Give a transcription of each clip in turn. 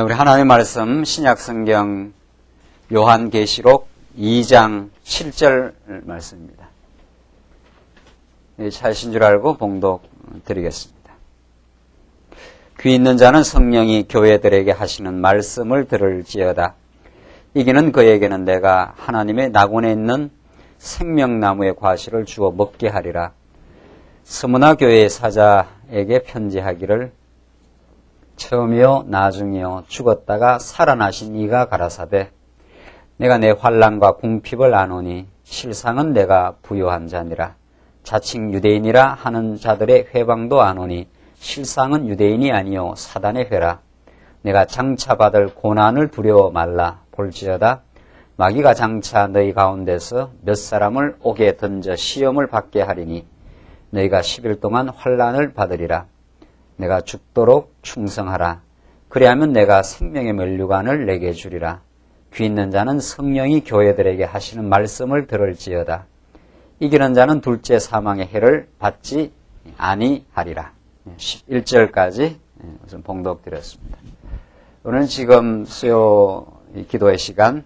우리 하나님의 말씀 신약성경 요한계시록 2장 7절 말씀입니다. 차이신 줄 알고 봉독 드리겠습니다. 귀 있는 자는 성령이 교회들에게 하시는 말씀을 들을지어다. 이기는 그에게는 내가 하나님의 낙원에 있는 생명나무의 과실을 주어 먹게 하리라. 스무나 교회의 사자에게 편지하기를 처음이요 나중이요 죽었다가 살아나신 이가 가라사대 내가 내 환난과 궁핍을 아노니 실상은 내가 부요한 자니라. 자칭 유대인이라 하는 자들의 회방도 아노니 실상은 유대인이 아니요 사단의 회라. 내가 장차 받을 고난을 두려워 말라. 볼지어다 마귀가 장차 너희 가운데서 몇 사람을 옥에 던져 시험을 받게 하리니 너희가 10일 동안 환난을 받으리라. 내가 죽도록 충성하라. 그리하면 내가 생명의 면류관을 내게 주리라. 귀 있는 자는 성령이 교회들에게 하시는 말씀을 들을지어다. 이기는 자는 둘째 사망의 해를 받지 아니하리라. 11절까지 우선 봉독드렸습니다. 오늘 지금 수요 기도의 시간,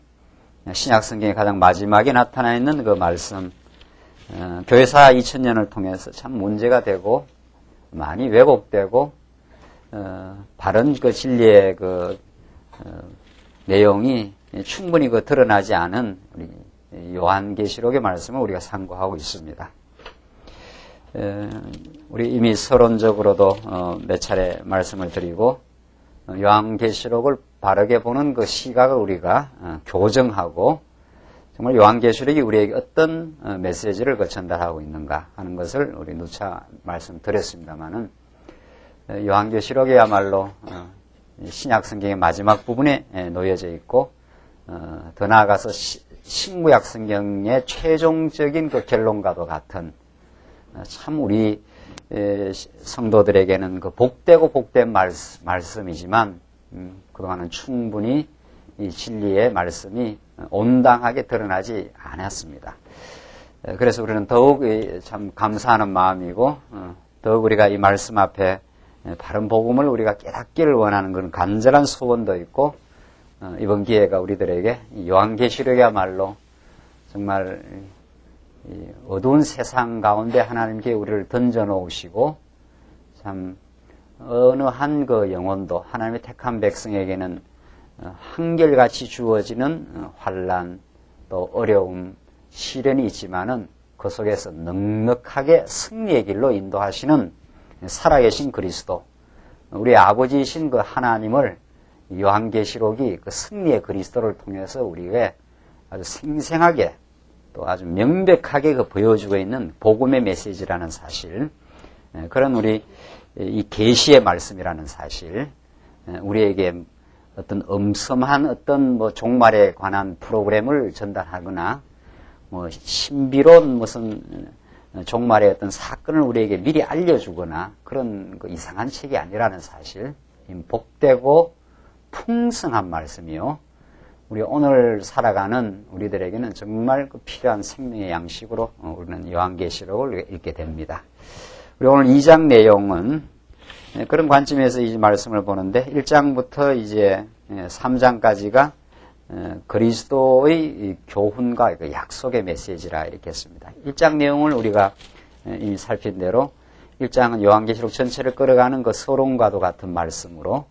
신약성경의 가장 마지막에 나타나 있는 그 말씀, 교회사 2000년을 통해서 참 문제가 되고 많이 왜곡되고 바른 그 진리의 그 내용이 충분히 그 드러나지 않은 우리 요한계시록의 말씀을 우리가 상고하고 있습니다. 우리 이미 서론적으로도 몇 차례 말씀을 드리고 요한계시록을 바르게 보는 그 시각을 우리가 교정하고 정말 요한계시록이 우리에게 어떤 메시지를 전달하고 있는가 하는 것을 우리 누차 말씀드렸습니다마는 요한계시록이야말로 신약성경의 마지막 부분에 놓여져 있고 더 나아가서 신구약성경의 최종적인 그 결론과도 같은 참 우리 성도들에게는 그 복되고 복된 말씀이지만 그동안은 충분히 이 진리의 말씀이 온당하게 드러나지 않았습니다. 그래서 우리는 더욱 참 감사하는 마음이고 더욱 우리가 이 말씀 앞에 바른 복음을 우리가 깨닫기를 원하는 그런 간절한 소원도 있고 이번 기회가 우리들에게 요한계시록이야말로 정말 어두운 세상 가운데 하나님께 우리를 던져놓으시고 참 어느 한 그 영혼도 하나님의 택한 백성에게는 한결같이 주어지는 환난 또 어려움 시련이 있지만은 그 속에서 넉넉하게 승리의 길로 인도하시는 살아계신 그리스도 우리 아버지이신 그 하나님을 요한계시록이 그 승리의 그리스도를 통해서 우리에게 아주 생생하게 또 아주 명백하게 그 보여주고 있는 복음의 메시지라는 사실, 그런 우리 이 계시의 말씀이라는 사실, 우리에게 어떤 엄선한 어떤 뭐 종말에 관한 프로그램을 전달하거나 뭐 신비로운 무슨 종말의 어떤 사건을 우리에게 미리 알려주거나 그런 그 이상한 책이 아니라는 사실, 복되고 풍성한 말씀이요. 우리 오늘 살아가는 우리들에게는 정말 그 필요한 생명의 양식으로 우리는 요한계시록을 읽게 됩니다. 우리 오늘 2장 내용은 그런 관점에서 이 말씀을 보는데 1장부터 이제 3장까지가 그리스도의 교훈과 그 약속의 메시지라 이렇게 했습니다. 1장 내용을 우리가 이미 살핀 대로 1장은 요한계시록 전체를 끌어가는 그 서론과도 같은 말씀으로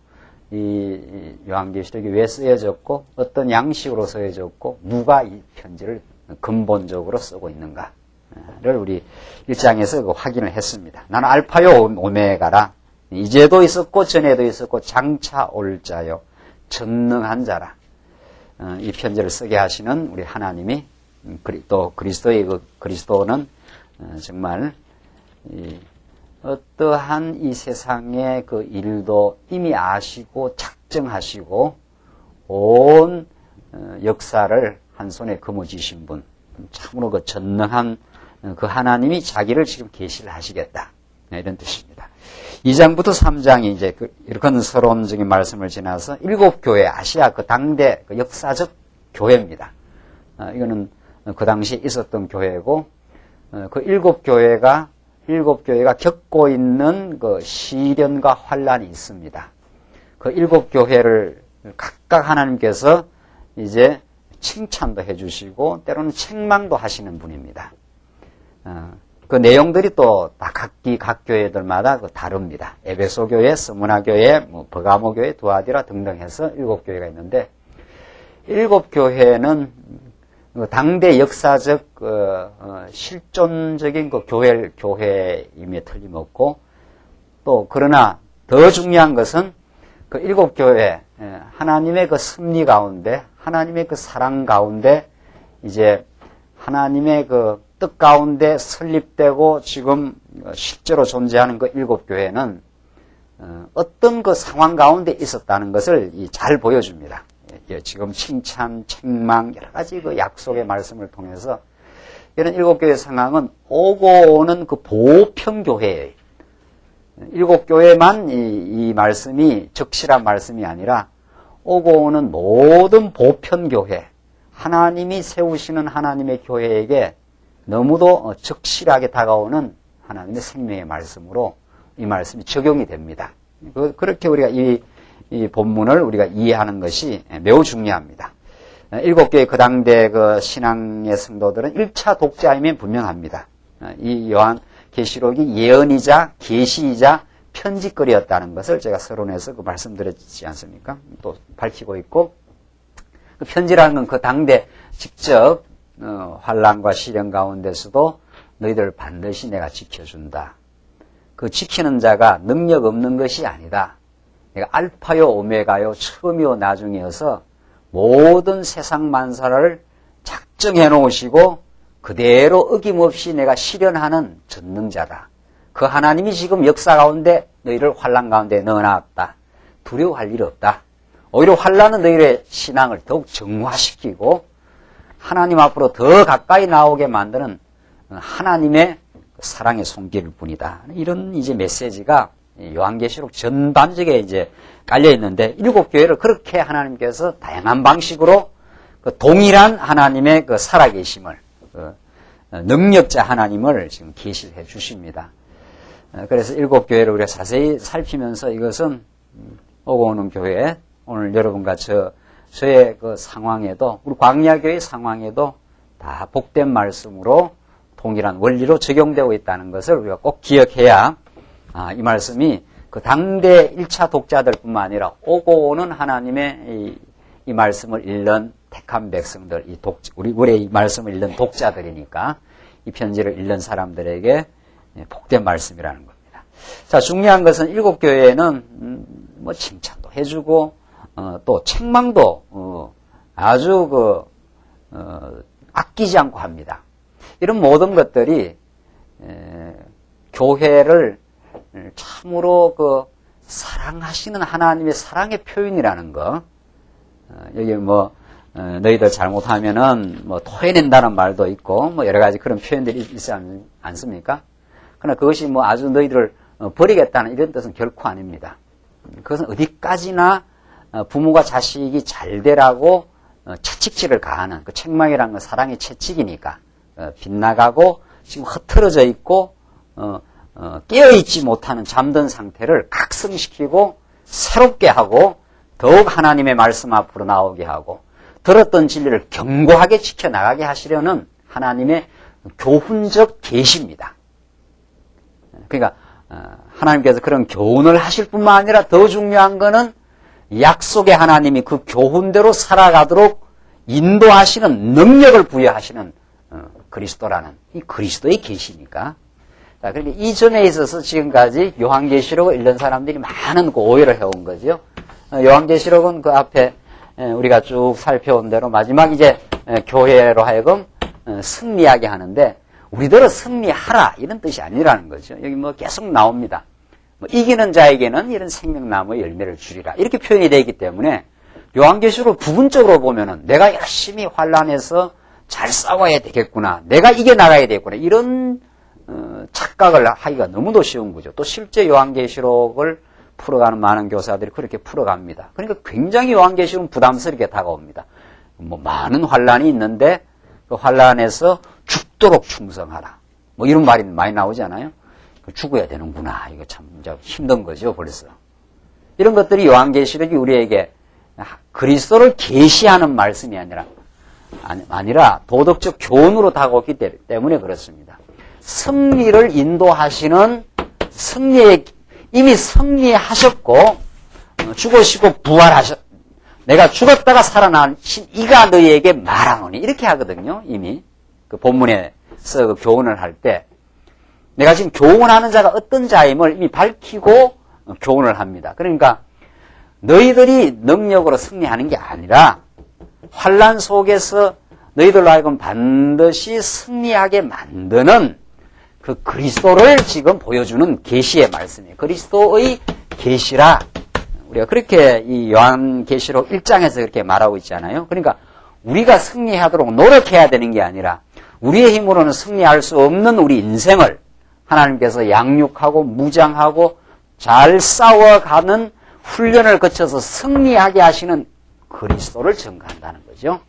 이 요한계시록이 왜 쓰여졌고 어떤 양식으로 쓰여졌고 누가 이 편지를 근본적으로 쓰고 있는가를 우리 1장에서 그 확인을 했습니다. 나는 알파요 오메가라. 이제도 있었고 전에도 있었고 장차 올 자요 전능한 자라. 이 편지를 쓰게 하시는 우리 하나님이 또 그리스도의 그 그리스도는 정말 어떠한 이 세상의 그 일도 이미 아시고 작정하시고 온 역사를 한 손에 거머쥐신 분, 참으로 그 전능한 그 하나님이 자기를 지금 계시를 하시겠다, 이런 뜻입니다. 2장부터 3장이 이제 이렇게 서론적인 말씀을 지나서 7교회, 아시아 그 당대 그 역사적 교회입니다. 이거는 그 당시에 있었던 교회고, 그 7교회가 겪고 있는 그 시련과 환란이 있습니다. 그 7교회를 각각 하나님께서 이제 칭찬도 해주시고 때로는 책망도 하시는 분입니다. 그 내용들이 또 각 교회들마다 다릅니다. 에베소 교회, 스무나 교회, 버가모 교회, 두아디라 등등 해서 7교회가 있는데 7교회는 당대 역사적 실존적인 그 교회임에 틀림없고 또 그러나 더 중요한 것은 그 7교회 하나님의 그 섭리 가운데 하나님의 그 사랑 가운데 이제 하나님의 그 뜻 가운데 설립되고 지금 실제로 존재하는 그 7교회는 어떤 그 상황 가운데 있었다는 것을 잘 보여줍니다. 지금 칭찬, 책망 여러 가지 그 약속의 말씀을 통해서 이런 7교회 상황은 오고 오는 그 보편교회예요. 7교회만 이 말씀이 적실한 말씀이 아니라 오고 오는 모든 보편교회, 하나님이 세우시는 하나님의 교회에게 너무도 적실하게 다가오는 하나님의 생명의 말씀으로 이 말씀이 적용이 됩니다. 그렇게 우리가 이 본문을 우리가 이해하는 것이 매우 중요합니다. 7개의 그 당대 그 신앙의 성도들은 1차 독자임이 분명합니다. 이 요한 계시록이 예언이자 계시이자 편지거리였다는 것을 제가 서론에서 그 말씀드렸지 않습니까? 또 밝히고 있고 그 편지라는 건 그 당대 직접 환난과 시련 가운데서도 너희들 반드시 내가 지켜준다. 그 지키는 자가 능력 없는 것이 아니다. 내가 알파요 오메가요 처음이요 나중이어서 모든 세상 만사를 작정해 놓으시고 그대로 어김없이 내가 실현하는 전능자다. 그 하나님이 지금 역사 가운데 너희를 환난 가운데 넣어놨다. 두려워할 일 없다. 오히려 환난은 너희의 신앙을 더욱 정화시키고 하나님 앞으로 더 가까이 나오게 만드는 하나님의 사랑의 손길일 뿐이다. 이런 이제 메시지가 요한계시록 전반적에 이제 깔려 있는데 7교회를 그렇게 하나님께서 다양한 방식으로 그 동일한 하나님의 그 살아계심을 능력자 하나님을 지금 계시해 주십니다. 그래서 7교회를 우리가 자세히 살피면서 이것은 오고 오는 교회 오늘 여러분과 저의 그 상황에도 우리 광야교회 상황에도 다 복된 말씀으로 동일한 원리로 적용되고 있다는 것을 우리가 꼭 기억해야 이 말씀이 그 당대 1차 독자들뿐만 아니라 오고 오는 하나님의 이 말씀을 읽는 택한 백성들, 우리의 이 말씀을 읽는 독자들이니까 이 편지를 읽는 사람들에게 복된 말씀이라는 겁니다. 자, 중요한 것은 7교회에는 뭐 칭찬도 해주고 또 책망도 아주 아끼지 않고 합니다. 이런 모든 것들이 교회를 참으로 사랑하시는 하나님의 사랑의 표현이라는 거. 여기 너희들 잘못하면은 토해낸다는 말도 있고 여러 가지 그런 표현들이 있지 않습니까? 그러나 그것이 아주 너희들을 버리겠다는 이런 뜻은 결코 아닙니다. 그것은 어디까지나 부모가 자식이 잘 되라고 채찍질을 가하는 그 책망이라는 건 사랑의 채찍이니까 빗나가고 지금 흐트러져 있고 깨어있지 못하는 잠든 상태를 각성시키고 새롭게 하고 더욱 하나님의 말씀 앞으로 나오게 하고 들었던 진리를 견고하게 지켜나가게 하시려는 하나님의 교훈적 계시입니다. 그러니까 하나님께서 그런 교훈을 하실 뿐만 아니라 더 중요한 거는 약속의 하나님이 그 교훈대로 살아가도록 인도하시는 능력을 부여하시는 그리스도라는 이 그리스도의 계시니까. 자, 그러니까 이 점에 있어서 지금까지 요한계시록을 읽는 사람들이 많은 오해를 해온 거죠. 요한계시록은 그 앞에 우리가 쭉 살펴온 대로 마지막 이제 교회로 하여금 승리하게 하는데 우리들은 승리하라 이런 뜻이 아니라는 거죠. 여기 계속 나옵니다. 이기는 자에게는 이런 생명나무의 열매를 주리라 이렇게 표현이 되어 있기 때문에 요한계시록 부분적으로 보면은 내가 열심히 환난해서 잘 싸워야 되겠구나, 내가 이겨나가야 되겠구나 이런 착각을 하기가 너무도 쉬운 거죠. 또 실제 요한계시록을 풀어가는 많은 교사들이 그렇게 풀어갑니다. 그러니까 굉장히 요한계시록은 부담스럽게 다가옵니다. 많은 환난이 있는데 그 환난에서 죽도록 충성하라 이런 말이 많이 나오잖아요. 죽어야 되는구나. 이거 참 힘든 거죠, 벌써. 이런 것들이 요한계시록이 우리에게 그리스도를 계시하는 말씀이 아니라 도덕적 교훈으로 다가오기 때문에 그렇습니다. 승리를 인도하시는 이미 승리하셨고 죽으시고 내가 죽었다가 살아나신 이가 너희에게 말하노니 이렇게 하거든요. 이미 그 본문에서 그 교훈을 할 때 내가 지금 교훈하는 자가 어떤 자임을 이미 밝히고 교훈을 합니다. 그러니까 너희들이 능력으로 승리하는 게 아니라 환난 속에서 너희들로 하여금 반드시 승리하게 만드는 그 그리스도를 지금 보여주는 계시의 말씀이에요. 그리스도의 계시라. 우리가 그렇게 이 요한계시록 1장에서 그렇게 말하고 있잖아요. 그러니까 우리가 승리하도록 노력해야 되는 게 아니라 우리의 힘으로는 승리할 수 없는 우리 인생을 하나님께서 양육하고 무장하고 잘 싸워가는 훈련을 거쳐서 승리하게 하시는 그리스도를 증거한다는 거죠.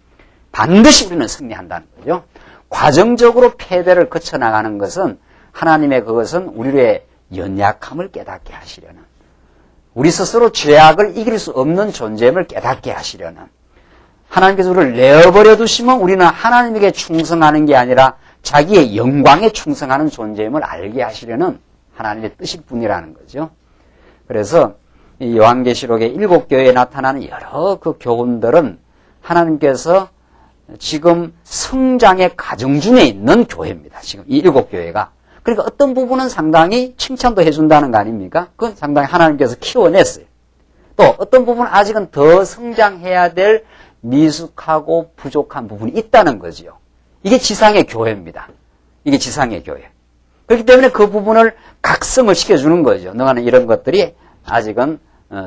반드시 우리는 승리한다는 거죠. 과정적으로 패배를 거쳐나가는 것은 하나님의 그것은 우리의 연약함을 깨닫게 하시려는 우리 스스로 죄악을 이길 수 없는 존재임을 깨닫게 하시려는 하나님께서 우리를 내어버려 두시면 우리는 하나님에게 충성하는 게 아니라 자기의 영광에 충성하는 존재임을 알게 하시려는 하나님의 뜻일 뿐이라는 거죠. 그래서 이 요한계시록의 7교회에 나타나는 여러 그 교훈들은 하나님께서 지금 성장의 과정 중에 있는 교회입니다. 지금 이 7교회가. 그러니까 어떤 부분은 상당히 칭찬도 해준다는 거 아닙니까? 그건 상당히 하나님께서 키워냈어요. 또 어떤 부분은 아직은 더 성장해야 될 미숙하고 부족한 부분이 있다는 거지요. 이게 지상의 교회입니다. 이게 지상의 교회. 그렇기 때문에 그 부분을 각성을 시켜주는 거죠. 너는 이런 것들이 아직은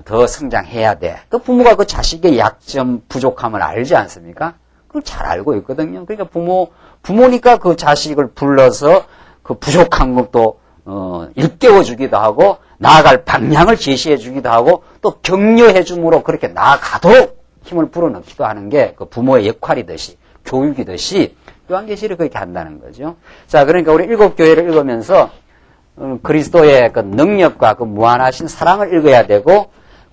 더 성장해야 돼. 또 부모가 그 자식의 약점, 부족함을 알지 않습니까? 그걸 잘 알고 있거든요. 그러니까 부모니까 그 자식을 불러서 그 부족한 것도 일깨워 주기도 하고 나아갈 방향을 제시해 주기도 하고 또 격려해 줌으로 그렇게 나아가도록 힘을 불어넣기도 하는 게 그 부모의 역할이듯이 교육이듯이 요한계시를 그렇게 한다는 거죠. 자, 그러니까 우리 7교회를 읽으면서 그리스도의 그 능력과 그 무한하신 사랑을 읽어야 되고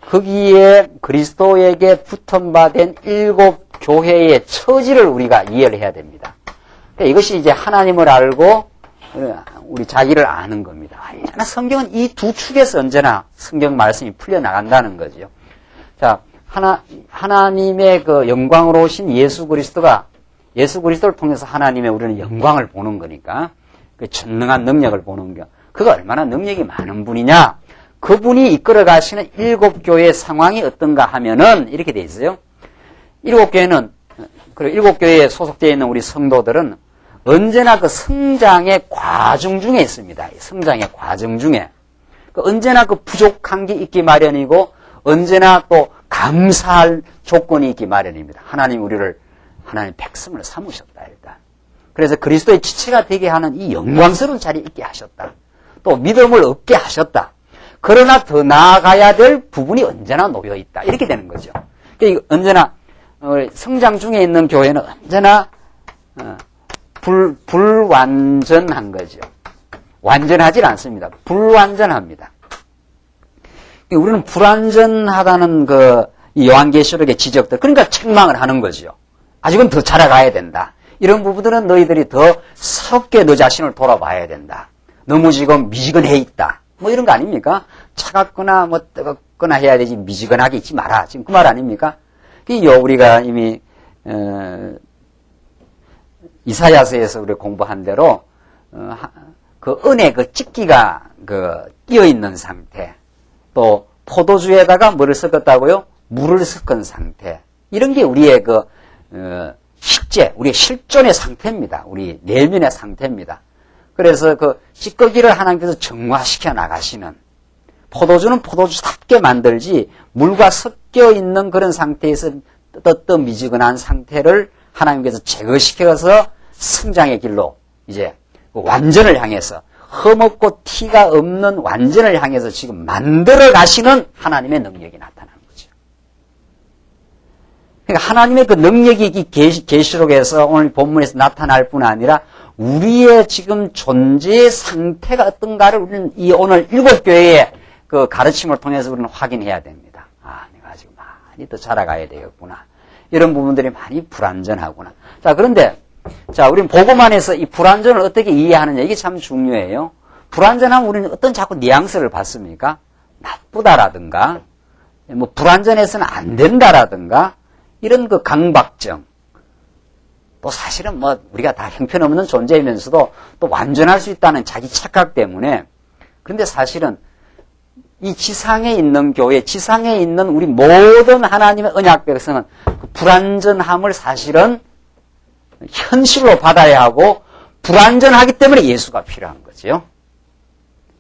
거기에 그리스도에게 붙은 바 된 7교회의 처지를 우리가 이해를 해야 됩니다. 그러니까 이것이 이제 하나님을 알고 우리 자기를 아는 겁니다. 언제나 성경은 이 두 축에서 언제나 성경 말씀이 풀려나간다는 거죠. 자, 하나님의 그 영광으로 오신 예수 그리스도를 통해서 하나님의 우리는 영광을 보는 거니까 그 전능한 능력을 보는 거. 그가 얼마나 능력이 많은 분이냐? 그분이 이끌어 가시는 7교회의 상황이 어떤가 하면은 이렇게 돼 있어요. 7교회는 그리고 7교회에 소속되어 있는 우리 성도들은 언제나 그 성장의 과정 중에 있습니다. 성장의 과정 중에 언제나 그 부족한 게 있기 마련이고 언제나 또 감사할 조건이 있기 마련입니다. 하나님 우리를 하나님 백성을 삼으셨다 일단. 그래서 그리스도의 지체가 되게 하는 이 영광스러운 자리에 있게 하셨다. 또 믿음을 얻게 하셨다. 그러나 더 나아가야 될 부분이 언제나 놓여 있다. 이렇게 되는 거죠. 그러니까 언제나 성장 중에 있는 교회는 언제나 불완전한 거죠. 완전하지 않습니다. 불완전합니다. 우리는 불완전하다는 이 요한계시록의 지적들, 그러니까 책망을 하는 거죠. 아직은 더 자라가야 된다. 이런 부분들은 너희들이 더 새롭게 너 자신을 돌아봐야 된다. 너무 지금 미지근해 있다. 뭐 이런 거 아닙니까? 차갑거나 뭐 뜨겁거나 해야 되지 미지근하게 있지 마라. 지금 그 말 아닙니까? 우리가 이미 이사야서에서 우리 공부한 대로 그 은의 그 찍기가 끼어 있는 상태, 또 포도주에다가 뭐를 섞었다고요? 물을 섞은 상태. 이런 게 우리의 실제, 우리의 실존의 상태입니다. 우리 내면의 상태입니다. 그래서 그 찌꺼기를 하나님께서 정화시켜 나가시는, 포도주는 포도주답게 만들지 물과 섞여 있는 그런 상태에서 미지근한 상태를 하나님께서 제거시켜서 성장의 길로 이제 완전을 향해서 흠없고 티가 없는 완전을 향해서 지금 만들어 가시는 하나님의 능력이 나타나는 거죠. 그러니까 하나님의 그 능력이 이 계시록에서 오늘 본문에서 나타날 뿐 아니라 우리의 지금 존재의 상태가 어떤가를 우리는 이 오늘 7교회의 그 가르침을 통해서 우리는 확인해야 됩니다. 내가 지금 많이 더 자라가야 되겠구나. 이런 부분들이 많이 불완전하구나. 자, 그런데, 자, 우리는 복음 안에서 이 불완전을 어떻게 이해하느냐, 이게 참 중요해요. 불완전하면 우리는 어떤 자꾸 뉘앙스를 받습니까? 나쁘다라든가, 뭐, 불완전해서는 안 된다라든가, 이런 그 강박증. 또 사실은 뭐, 우리가 다 형편없는 존재이면서도 또 완전할 수 있다는 자기 착각 때문에, 그런데 사실은 이 지상에 있는 교회, 지상에 있는 우리 모든 하나님의 언약 백성은 그 불완전함을 사실은 현실로 받아야 하고 불완전하기 때문에 예수가 필요한 거죠.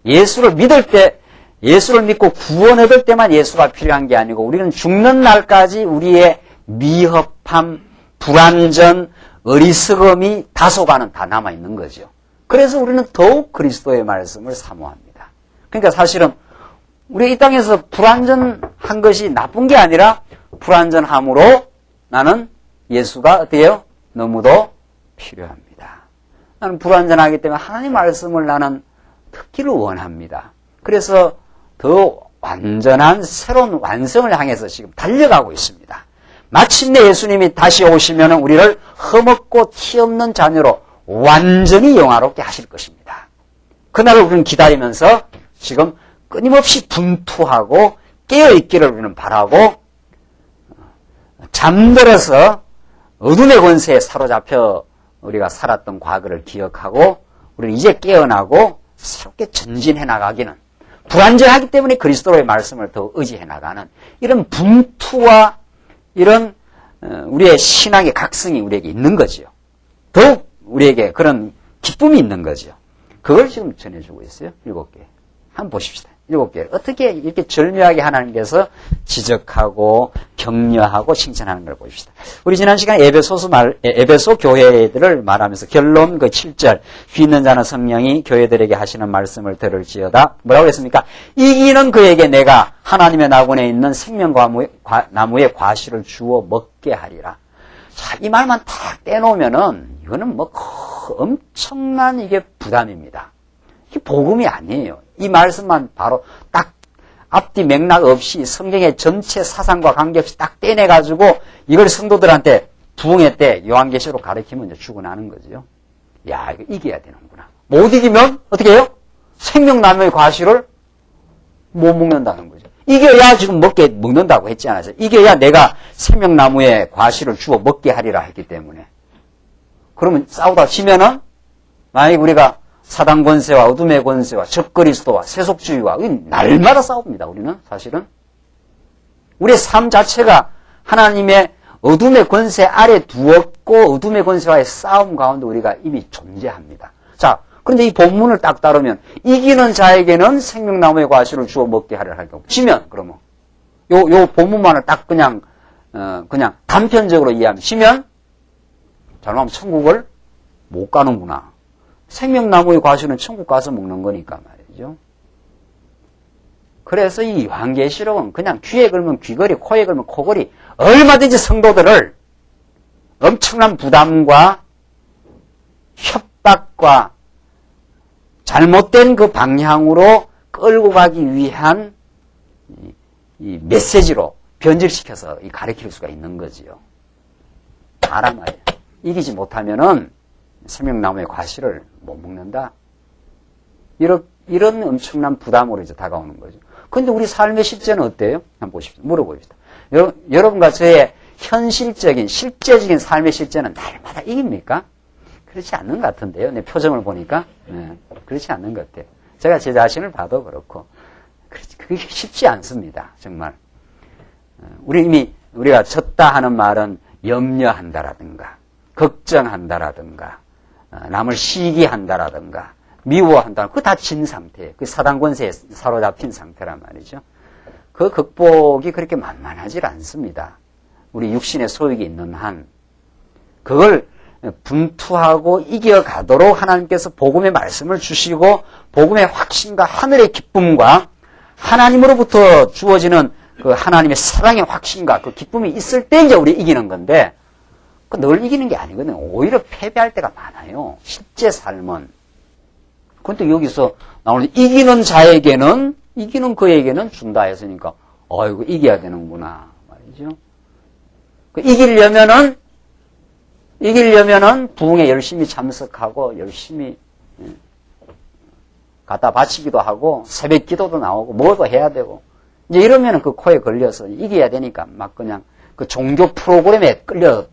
예수를 믿을 때, 예수를 믿고 구원 얻을 때만 예수가 필요한 게 아니고 우리는 죽는 날까지 우리의 미흡함, 불완전, 어리석음이 다소간은 다 남아있는 거죠. 그래서 우리는 더욱 그리스도의 말씀을 사모합니다. 그러니까 사실은 우리 이 땅에서 불완전한 것이 나쁜 게 아니라 불완전함으로 나는 예수가 어때요? 너무도 필요합니다. 나는 불완전하기 때문에 하나님 말씀을 나는 듣기를 원합니다. 그래서 더 완전한 새로운 완성을 향해서 지금 달려가고 있습니다. 마침내 예수님이 다시 오시면 우리를 흠없고 티없는 자녀로 완전히 영화롭게 하실 것입니다. 그날을 우리는 기다리면서 지금 끊임없이 분투하고 깨어있기를 우리는 바라고 잠들어서 어둠의 권세에 사로잡혀 우리가 살았던 과거를 기억하고 우리는 이제 깨어나고 새롭게 전진해 나가기는 불완전하기 때문에 그리스도의 말씀을 더 의지해 나가는 이런 분투와 이런 우리의 신앙의 각성이 우리에게 있는 거죠. 더욱 우리에게 그런 기쁨이 있는 거죠. 그걸 지금 전해주고 있어요. 7개. 한번 보십시다. 7개. 어떻게 이렇게 절묘하게 하나님께서 지적하고 격려하고 칭찬하는 걸 보십시다. 우리 지난 시간에 에베소 교회들을 말하면서 결론 그 7절 귀 있는 자는 성령이 교회들에게 하시는 말씀을 들을지어다. 뭐라고 했습니까? 이기는 그에게 내가 하나님의 나군에 있는 생명나무의 과실을 주어 먹게 하리라. 자, 이 말만 탁 떼놓으면은 이거는 뭐 엄청난 이게 부담입니다. 이게 복음이 아니에요. 이 말씀만 바로 딱 앞뒤 맥락 없이 성경의 전체 사상과 관계없이 딱 떼내가지고 이걸 성도들한테 부흥회 때 요한계시록 가르치면 이제 죽어나는 거죠. 야, 이거 이겨야 되는구나. 못 이기면 어떻게 해요? 생명나무의 과실을 못 먹는다는 거죠. 이겨야 지금 먹는다고 했지 않았어요? 이겨야 내가 생명나무의 과실을 주워 먹게 하리라 했기 때문에. 그러면 싸우다 지면은 만약에 우리가 사단 권세와 어둠의 권세와 적그리스도와 세속주의와 날마다 싸웁니다. 우리는 사실은 우리의 삶 자체가 하나님의 어둠의 권세 아래 두었고 어둠의 권세와의 싸움 가운데 우리가 이미 존재합니다. 자, 그런데 이 본문을 딱 따르면 이기는 자에게는 생명나무의 과실을 주어 먹게 하려 할 경우 지면 그러면 요 본문만을 딱 그냥 단편적으로 이해하면 지면 잘못하면 천국을 못 가는구나. 생명나무의 과실은 천국 가서 먹는 거니까 말이죠. 그래서 이 요한계시록은 그냥 귀에 걸면 귀걸이, 코에 걸면 코걸이 얼마든지 성도들을 엄청난 부담과 협박과 잘못된 그 방향으로 끌고 가기 위한 이 메시지로 변질시켜서 가르칠 수가 있는 거지요. 알아 말이야. 이기지 못하면은 생명나무의 과실을 못 먹는다. 이런 엄청난 부담으로 이제 다가오는 거죠. 그런데 우리 삶의 실제는 어때요? 한번 보십시오. 물어봅시다. 여러분과 저의 현실적인, 실제적인 삶의 실제는 날마다 이깁니까? 그렇지 않는 것 같은데요. 내 표정을 보니까. 네, 그렇지 않는 것 같아요. 제가 제 자신을 봐도 그렇고. 그게 쉽지 않습니다. 정말. 우리가 졌다 하는 말은 염려한다라든가, 걱정한다라든가, 남을 시기한다라든가, 미워한다. 그거 다 진 상태예요. 그 사단 권세에 사로잡힌 상태란 말이죠. 그 극복이 그렇게 만만하지 않습니다. 우리 육신의 소욕이 있는 한. 그걸 분투하고 이겨가도록 하나님께서 복음의 말씀을 주시고 복음의 확신과 하늘의 기쁨과 하나님으로부터 주어지는 그 하나님의 사랑의 확신과 그 기쁨이 있을 때 이제 우리 이기는 건데 늘 이기는 게 아니거든요. 오히려 패배할 때가 많아요. 실제 삶은. 그런데 여기서 나오는 이기는 자에게는 이기는 그에게는 준다 했으니까 이거 이겨야 되는구나 말이죠. 그죠? 이기려면은 부흥에 열심히 참석하고 열심히 갖다 바치기도 하고 새벽 기도도 나오고 뭐도 해야 되고 이제 이러면은 그 코에 걸려서 이겨야 되니까 막 그냥 그 종교 프로그램에 끌려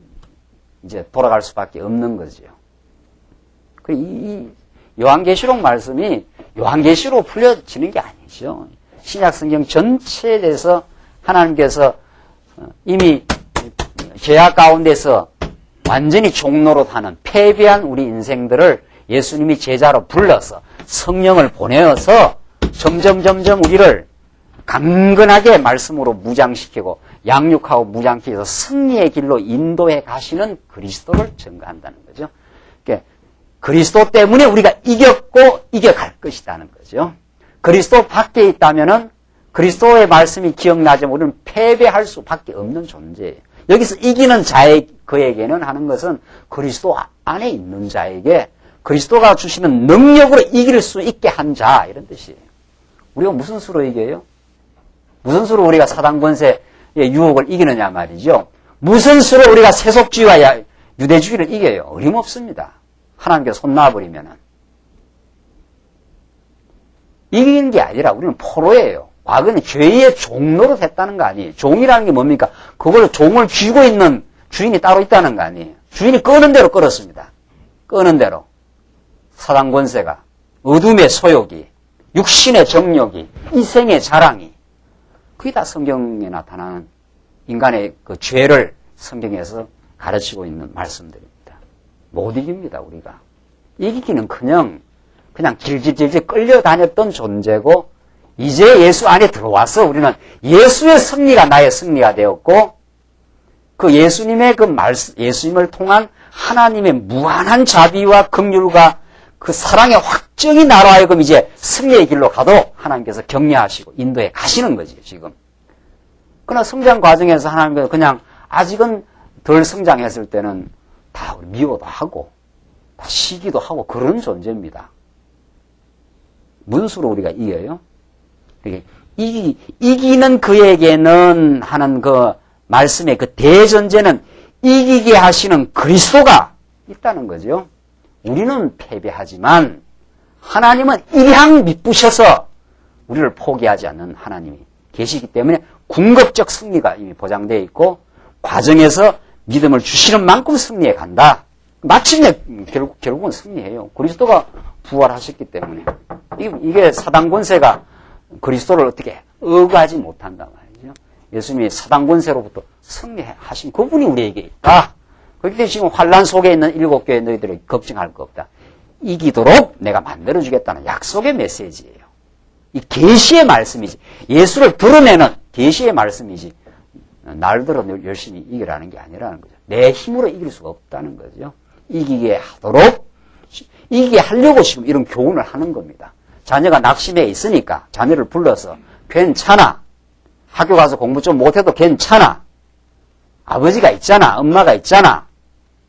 이제 돌아갈 수밖에 없는 거죠. 이 요한계시록 말씀이 요한계시로 풀려지는 게 아니죠. 신약 성경 전체에 대해서 하나님께서 이미 죄악 가운데서 완전히 종노릇하는 패배한 우리 인생들을 예수님이 제자로 불러서 성령을 보내어서 점점 우리를 강건하게 말씀으로 무장시키고 양육하고 무장시켜서 승리의 길로 인도해 가시는 그리스도를 증거한다는 거죠. 그러니까 그리스도 때문에 우리가 이겼고 이겨갈 것이라는 거죠. 그리스도 밖에 있다면은 그리스도의 말씀이 기억나지만 우리는 패배할 수밖에 없는 존재예요. 여기서 이기는 그에게는 하는 것은 그리스도 안에 있는 자에게 그리스도가 주시는 능력으로 이길 수 있게 한 자, 이런 뜻이에요. 우리가 무슨 수로 이겨요? 무슨 수로 우리가 사단 권세의 유혹을 이기느냐 말이죠. 무슨 수로 우리가 세속주의와 유대주의를 이겨요? 어림없습니다. 하나님께서 손 놔버리면은. 이기는 게 아니라 우리는 포로예요. 과거는 죄의 종노릇 했다는 거 아니에요. 종이라는 게 뭡니까? 그걸 종을 쥐고 있는 주인이 따로 있다는 거 아니에요. 주인이 끄는 대로 끌었습니다. 끄는 대로. 사단 권세가, 어둠의 소욕이, 육신의 정욕이, 이생의 자랑이, 그게 다 성경에 나타나는 인간의 그 죄를 성경에서 가르치고 있는 말씀들입니다. 못 이깁니다, 우리가. 이기기는 그냥 질질질질 끌려다녔던 존재고, 이제 예수 안에 들어와서 우리는 예수의 승리가 나의 승리가 되었고, 그 예수님의 그 말씀, 예수님을 통한 하나님의 무한한 자비와 긍휼과 그 사랑의 확정이 나로 하여금 이제 승리의 길로 가도 하나님께서 격려하시고 인도해 가시는 거지, 지금. 그러나 성장 과정에서 하나님께서 그냥 아직은 덜 성장했을 때는 다 미워도 하고, 다 시기도 하고 그런 존재입니다. 문수로 우리가 이겨요? 이기는 그에게는 하는 그 말씀의 그 대전제는 이기게 하시는 그리스도가 있다는 거죠. 우리는 패배하지만 하나님은 일향 미쁘셔서 우리를 포기하지 않는 하나님이 계시기 때문에 궁극적 승리가 이미 보장되어 있고 과정에서 믿음을 주시는 만큼 승리해 간다. 마침내 결국은 승리해요. 그리스도가 부활하셨기 때문에. 이게 사단 권세가 그리스도를 어떻게 억하지 못한단 말이죠. 예수님이 사단 권세로부터 승리하신 그분이 우리에게 있다. 그렇기 때문에 지금 환난 속에 있는 7교회 너희들이 걱정할 거 없다. 이기도록 내가 만들어주겠다는 약속의 메시지예요. 이 계시의 말씀이지. 예수를 드러내는 계시의 말씀이지. 날들어 열심히 이기라는 게 아니라는 거죠. 내 힘으로 이길 수가 없다는 거죠. 이기게 하려고 지금 이런 교훈을 하는 겁니다. 자녀가 낙심해 있으니까 자녀를 불러서 괜찮아. 학교 가서 공부 좀 못해도 괜찮아. 아버지가 있잖아. 엄마가 있잖아.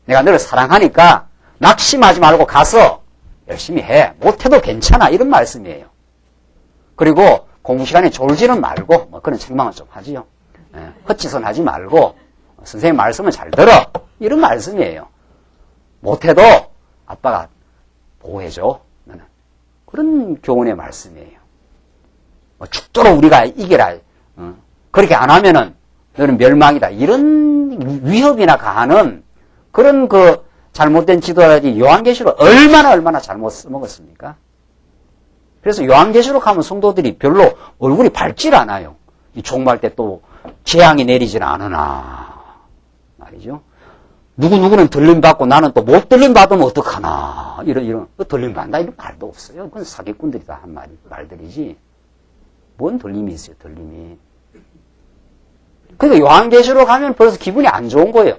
내가 너를 사랑하니까 낙심하지 말고 가서 열심히 해. 못해도 괜찮아. 이런 말씀이에요. 그리고 공부 시간에 졸지는 말고 뭐 그런 책망을 좀 하지요. 헛짓은 하지 말고 선생님 말씀은 잘 들어. 이런 말씀이에요. 못해도 아빠가 보호해줘. 나는. 그런 교훈의 말씀이에요. 죽도록 우리가 이겨라. 그렇게 안 하면은 너는 멸망이다. 이런 위협이나 가하는 그런 그 잘못된 지도자들이 요한계시록 얼마나 잘못 써먹었습니까? 그래서 요한계시록 하면 성도들이 별로 얼굴이 밝질 않아요. 이 종말 때 또 재앙이 내리질 않으나 말이죠. 누구는 들림받고 나는 또 못 들림받으면 어떡하나. 이런, 들림받는다. 이런 말도 없어요. 그건 사기꾼들이 다 한 말들이지. 뭔 들림이 있어요, 들림이. 그러니까 요한계시록 하면 벌써 기분이 안 좋은 거예요.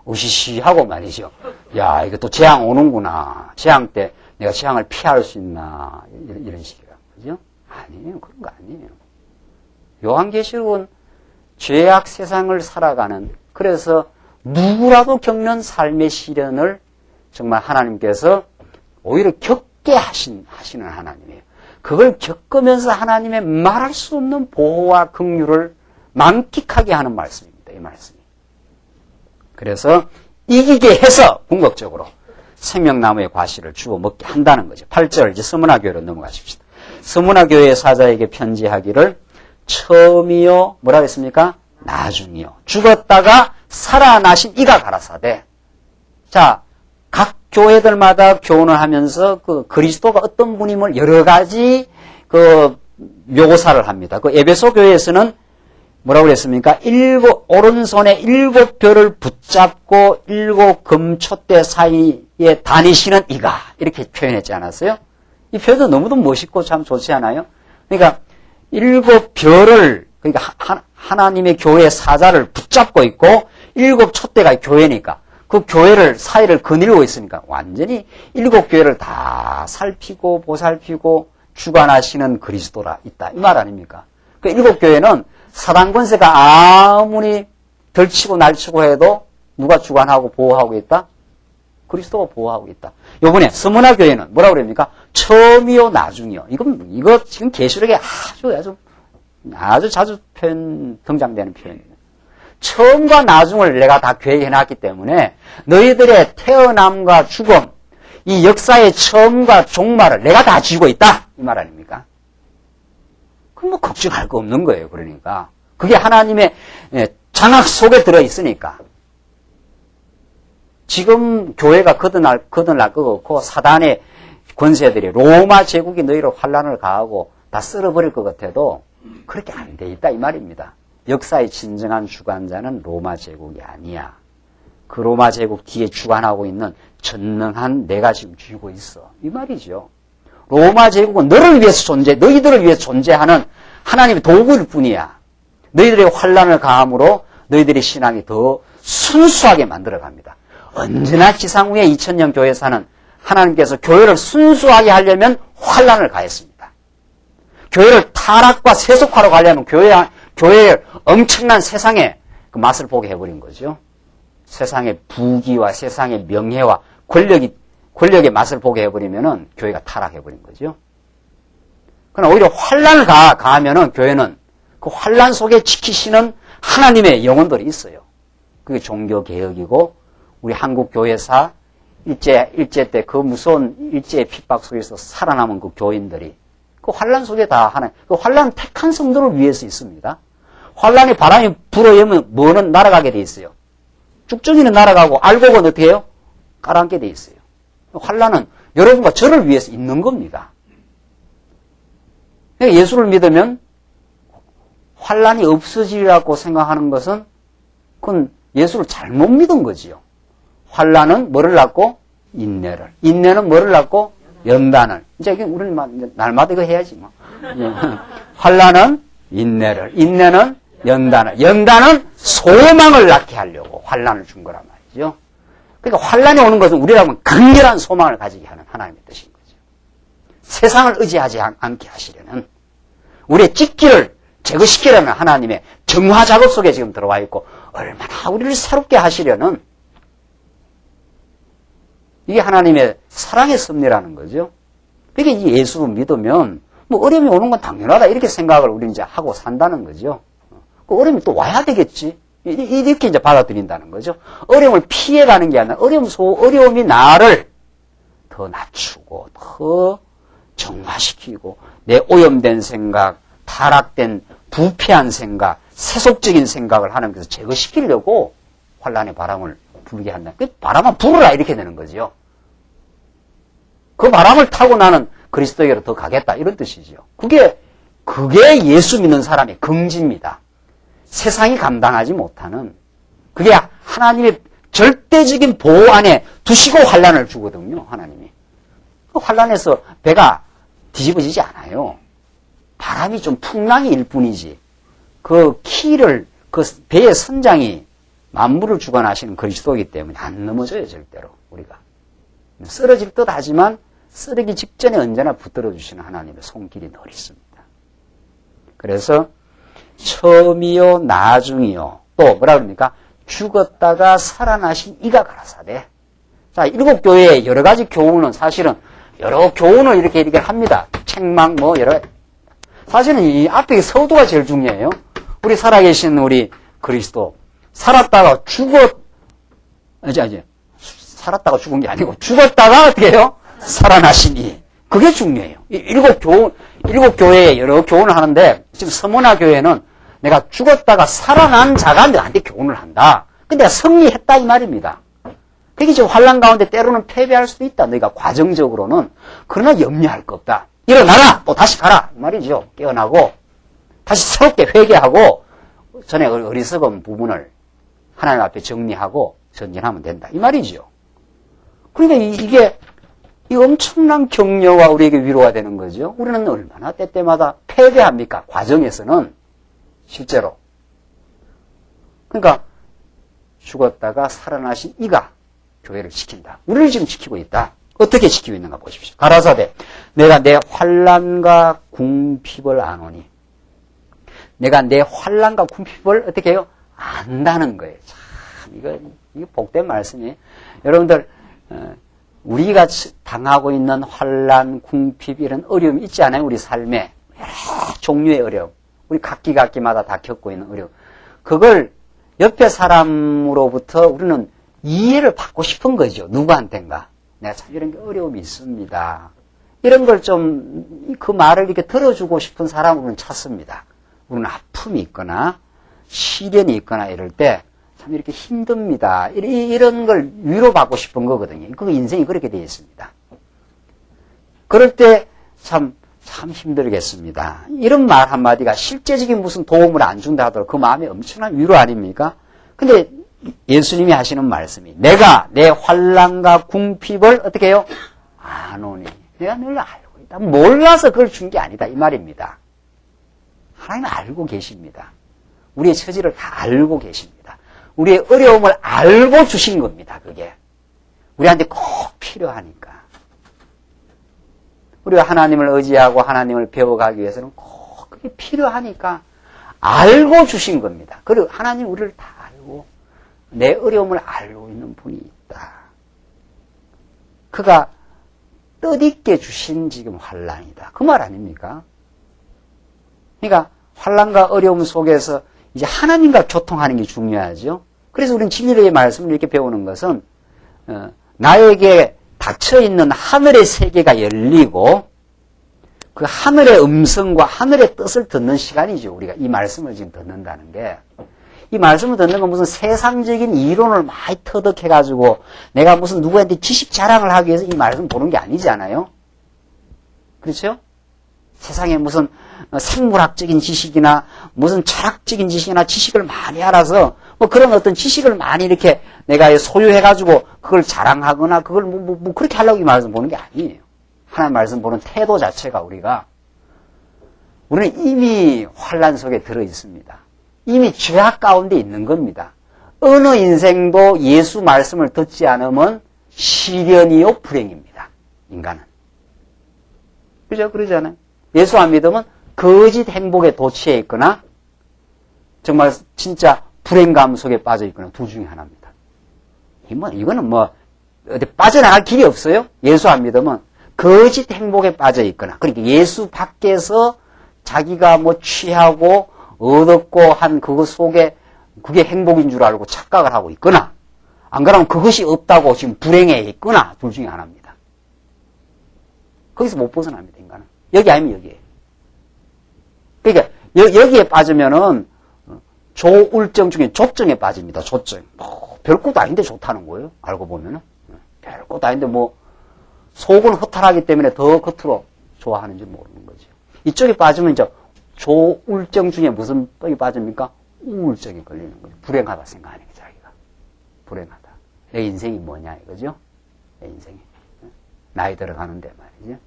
으시시하고 말이죠. 야, 이거 또 재앙 오는구나. 재앙 때 내가 재앙을 피할 수 있나. 이런 식이라. 그죠? 아니에요. 그런 거 아니에요. 요한계시록은 죄악 세상을 살아가는, 그래서 누구라도 겪는 삶의 시련을 정말 하나님께서 오히려 겪게 하시는 하나님이에요. 그걸 겪으면서 하나님의 말할 수 없는 보호와 긍휼을 만끽하게 하는 말씀입니다. 이 말씀이. 그래서 이기게 해서 궁극적으로 생명나무의 과실을 주워 먹게 한다는 거죠. 8절 이제 스무나 교회로 넘어가십시다. 스무나 교회 사자에게 편지하기를 처음이요 뭐라고 했습니까? 나중이요. 죽었다가 살아나신 이가 가라사대. 자, 각 교회들마다 교훈을 하면서 그 그리스도가 어떤 분임을 여러 가지 그 묘사를 합니다. 그 에베소 교회에서는 뭐라고 그랬습니까? 오른손에 7별을 붙잡고 7 금촛대 사이에 다니시는 이가 이렇게 표현했지 않았어요? 이 표현도 너무도 멋있고 참 좋지 않아요? 그러니까 7별을 그러니까 하나님의 교회의 사자를 붙잡고 있고 7 촛대가 교회니까 그 교회를 사이를 거닐고 있으니까 완전히 7교회를 다 살피고 보살피고 주관하시는 그리스도라 있다. 이 말 아닙니까? 그 7교회는 사단 권세가 아무리 덜치고 날치고 해도 누가 주관하고 보호하고 있다? 그리스도가 보호하고 있다. 요번에 스무나 교회는 뭐라고 그럽니까? 처음이요 나중이요. 이거 지금 계시록에 아주 자주 등장되는 표현입니다. 처음과 나중을 내가 다 계획해놨기 때문에 너희들의 태어남과 죽음, 이 역사의 처음과 종말을 내가 다 쥐고 있다. 이 말 아닙니까? 그럼 뭐 걱정할 거 없는 거예요. 그러니까. 그게 하나님의 장악 속에 들어있으니까. 지금 교회가 거듭날 것 같고 사단의 권세들이 로마 제국이 너희로 환란을 가하고 다 쓸어버릴 것 같아도 그렇게 안 돼 있다. 이 말입니다. 역사의 진정한 주관자는 로마 제국이 아니야. 그 로마 제국 뒤에 주관하고 있는 전능한 내가 지금 쥐고 있어. 이 말이죠. 로마 제국은 너희들을 위해서 존재하는 하나님의 도구일 뿐이야. 너희들의 환란을 가함으로 너희들의 신앙이 더 순수하게 만들어갑니다. 언제나 지상 위의 2000년 교회사는 하나님께서 교회를 순수하게 하려면 환란을 가했습니다. 교회를 타락과 세속화로 가려면 교회의 엄청난 세상의 그 맛을 보게 해버린 거죠. 세상의 부귀와 세상의 명예와 권력의 맛을 보게 해버리면은 교회가 타락해버린 거죠. 그러나 오히려 환란을 가하면은 교회는 그 환란 속에 지키시는 하나님의 영혼들이 있어요. 그게 종교개혁이고 우리 한국 교회사 일제 때 그 무서운 일제의 핍박 속에서 살아남은 그 교인들이 그 환란 속에 다 그 환란은 택한 성도를 위해서 있습니다. 환란의 바람이 불어오면 뭐는 날아가게 돼 있어요. 쭉정이는 날아가고 알곡은 어떻게 해요? 깔아앉게 돼 있어요. 환란은 여러분과 저를 위해서 있는 겁니다. 예수를 믿으면 환란이 없어지리라고 생각하는 것은 그건 예수를 잘못 믿은 거지요. 환란은 뭐를 낳고? 인내를. 인내는 뭐를 낳고? 연단을. 이제 우리는 날마다 이거 해야지 뭐. 환란은 인내를. 인내는 연단을. 연단은 소망을 낳게 하려고 환란을 준 거란 말이죠. 그러니까 환란이 오는 것은 우리라면 강렬한 소망을 가지게 하는 하나님의 뜻인 거죠. 세상을 의지하지 않게 하시려는 우리의 찢기를 제거시키려는 하나님의 정화 작업 속에 지금 들어와 있고 얼마나 우리를 새롭게 하시려는 이게 하나님의 사랑의 섭리라는 거죠. 그러니까 이 예수를 믿으면 뭐 어려움이 오는 건 당연하다 이렇게 생각을 우리 이제 하고 산다는 거죠. 그 어려움이 또 와야 되겠지. 이렇게 이제 받아들인다는 거죠. 어려움을 피해가는 게 아니라 어려움이 나를 더 낮추고 더 정화시키고 내 오염된 생각, 타락된 부패한 생각, 세속적인 생각을 하나님께서 제거시키려고 환란의 바람을 불게 한다. 그 바람은 불어라 이렇게 되는 거죠. 그 바람을 타고 나는 그리스도에게로 더 가겠다 이런 뜻이죠. 그게 예수 믿는 사람의 긍지입니다. 세상이 감당하지 못하는 그게 하나님의 절대적인 보호 안에 두시고 환란을 주거든요. 하나님이. 그 환란에서 배가 뒤집어지지 않아요. 바람이 좀 풍랑일 뿐이지. 그 배의 선장이 만물을 주관하시는 그리스도이기 때문에 안 넘어져요. 절대로 우리가. 쓰러질 듯 하지만 쓰러기 직전에 언제나 붙들어 주시는 하나님의 손길이 늘 있습니다. 그래서 처음이요 나중이요 또 뭐라 그럽니까? 죽었다가 살아나신 이가 가라사대. 자, 7교회의 여러 가지 교훈은 사실은 여러 교훈을 이렇게 합니다. 책망 여러 사실은 이 앞에 서두가 제일 중요해요. 우리 살아계신 우리 그리스도 살았다가 살았다가 죽은 게 아니고 죽었다가 어떻게 해요? 살아나시니. 그게 중요해요. 일곱 교회에 여러 교훈을 하는데 지금 서문화 교회는 내가 죽었다가 살아난 자가 나한테 교훈을 한다. 근데 내가 승리했다 이 말입니다. 그게 지금 환난 가운데 때로는 패배할 수도 있다. 너희가 과정적으로는. 그러나 염려할 거 없다. 일어나라! 또 다시 가라! 이 말이죠. 깨어나고 다시 새롭게 회개하고 전에 어리석은 부분을 하나님 앞에 정리하고 전진하면 된다. 이 말이죠. 그러니까 이게 이 엄청난 격려와 우리에게 위로가 되는 거죠. 우리는 얼마나 때때마다 패배합니까? 과정에서는 실제로. 그러니까 죽었다가 살아나신 이가 교회를 지킨다. 우리를 지금 지키고 있다. 어떻게 지키고 있는가 보십시오. 가라사대 내가 내 환난과 궁핍을 아노니. 내가 내 환난과 궁핍을 어떻게 해요? 안다는 거예요. 참 이거 복된 말씀이에요. 여러분들 우리가 당하고 있는 환난, 궁핍 이런 어려움이 있지 않아요? 우리 삶에 여러 종류의 어려움, 우리 각기마다 다 겪고 있는 어려움. 그걸 옆에 사람으로부터 우리는 이해를 받고 싶은 거죠. 누구한텐가. 내가 참 이런 게 어려움이 있습니다. 이런 걸 좀, 그 말을 이렇게 들어주고 싶은 사람을 우리는 찾습니다. 우리는 아픔이 있거나, 시련이 있거나 이럴 때, 참 이렇게 힘듭니다. 이런 걸 위로받고 싶은 거거든요. 그 인생이 그렇게 되어 있습니다. 그럴 때, 참 힘들겠습니다. 이런 말 한마디가 실제적인 무슨 도움을 안 준다 하더라도 그 마음이 엄청난 위로 아닙니까? 근데 예수님이 하시는 말씀이 내가 내 환난과 궁핍을 어떻게 해요? 아노니. 내가 늘 알고 있다. 몰라서 그걸 준 게 아니다. 이 말입니다. 하나님은 알고 계십니다. 우리의 처지를 다 알고 계십니다. 우리의 어려움을 알고 주신 겁니다. 그게. 우리한테 꼭 필요하니까. 우리가 하나님을 의지하고 하나님을 배워가기 위해서는 꼭 그게 필요하니까 알고 주신 겁니다. 그리고 하나님 우리를 다 알고 내 어려움을 알고 있는 분이 있다. 그가 뜻있게 주신 지금 환난이다. 그 말 아닙니까? 그러니까 환난과 어려움 속에서 이제 하나님과 교통하는 게 중요하죠. 그래서 우리는 진리의 말씀을 이렇게 배우는 것은 나에게 닫혀있는 하늘의 세계가 열리고 그 하늘의 음성과 하늘의 뜻을 듣는 시간이죠. 우리가 이 말씀을 지금 듣는다는 게. 이 말씀을 듣는 건 무슨 세상적인 이론을 많이 터득해가지고 내가 무슨 누구한테 지식 자랑을 하기 위해서 이 말씀 보는 게 아니잖아요. 그렇죠? 세상에 무슨 생물학적인 지식이나 무슨 철학적인 지식이나 지식을 많이 알아서 뭐 그런 어떤 지식을 많이 이렇게 내가 소유해가지고 그걸 자랑하거나 그걸 뭐 그렇게 하려고 이 말씀 보는 게 아니에요. 하나님 말씀 보는 태도 자체가 우리는 이미 환난 속에 들어 있습니다. 이미 죄악 가운데 있는 겁니다. 어느 인생도 예수 말씀을 듣지 않으면 시련이요 불행입니다. 인간은. 그죠? 그러잖아요. 예수 안 믿으면 거짓 행복에 도취해 있거나 정말 진짜 불행감 속에 빠져 있거나 둘 중에 하나입니다. 이거는 어디 빠져나갈 길이 없어요? 예수 안 믿으면 거짓 행복에 빠져 있거나 그러니까 예수 밖에서 자기가 취하고 얻었고 한 그것 속에 그게 행복인 줄 알고 착각을 하고 있거나 안 그러면 그것이 없다고 지금 불행해 있거나 둘 중에 하나입니다. 거기서 못 벗어납니다. 인간은. 여기 아니면 여기에요. 그러니까 여기에 빠지면은 조울증 중에 조증에 빠집니다. 조증. 별것도 아닌데 좋다는 거예요. 알고 보면은. 별것도 아닌데 속은 허탈하기 때문에 더 겉으로 좋아하는지 모르는 거죠. 이쪽에 빠지면 이제 조울증 중에 무슨 떡이 빠집니까? 우울증이 걸리는 거죠. 불행하다 생각하는 게 자기가. 불행하다. 내 인생이 뭐냐 이거죠? 내 인생이. 나이 들어가는데 말이죠.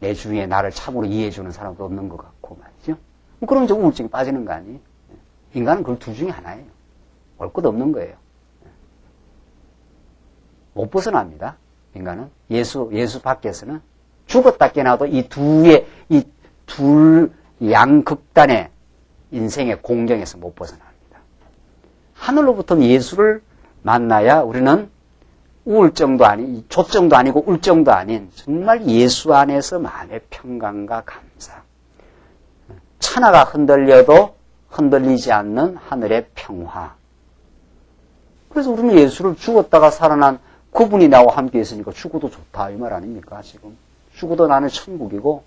내 주위에 나를 참으로 이해해주는 사람도 없는 것 같고 말이죠. 그럼 이제 우울증이 빠지는 거 아니에요? 인간은 그걸 둘 중에 하나예요. 올 것 없는 거예요. 못 벗어납니다. 인간은. 예수 밖에서는 죽었다 깨나도 이 둘 양극단의 인생의 공경에서 못 벗어납니다. 하늘로부터 예수를 만나야 우리는 우울증도 조증도 아니고 울증도 아닌 정말 예수 안에서 마음의 평강과 감사. 천하가 흔들려도 흔들리지 않는 하늘의 평화. 그래서 우리는 예수를 죽었다가 살아난 그분이 나와 함께 있으니까 죽어도 좋다 이 말 아닙니까? 지금 죽어도 나는 천국이고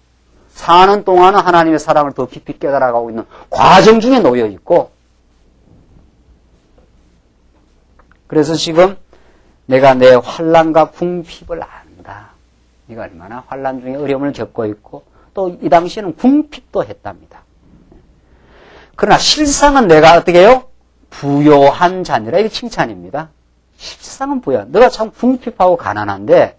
사는 동안은 하나님의 사랑을 더 깊이 깨달아가고 있는 과정 중에 놓여 있고, 그래서 지금 내가 내 환난과 궁핍을 안다. 네가 얼마나 환난 중에 어려움을 겪고 있고 또 이 당시에는 궁핍도 했답니다. 그러나 실상은 내가 어떻게 해요? 부요한 자니라. 이게 칭찬입니다. 실상은 부요한. 너가 참 궁핍하고 가난한데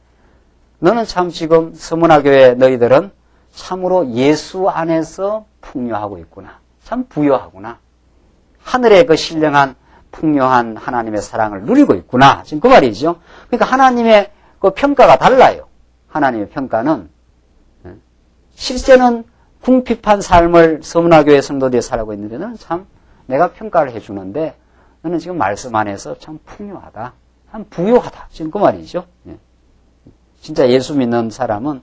너는 참 지금 서문화교회 너희들은 참으로 예수 안에서 풍요하고 있구나. 참 부요하구나. 하늘의 그 신령한 풍요한 하나님의 사랑을 누리고 있구나. 지금 그 말이죠. 그러니까 하나님의 그 평가가 달라요. 하나님의 평가는 실제는 궁핍한 삶을 서문화교회 성도들이 살아가고 있는데 너는 참 내가 평가를 해주는데 너는 지금 말씀 안에서 참 풍요하다. 참 부요하다. 지금 그 말이죠. 진짜 예수 믿는 사람은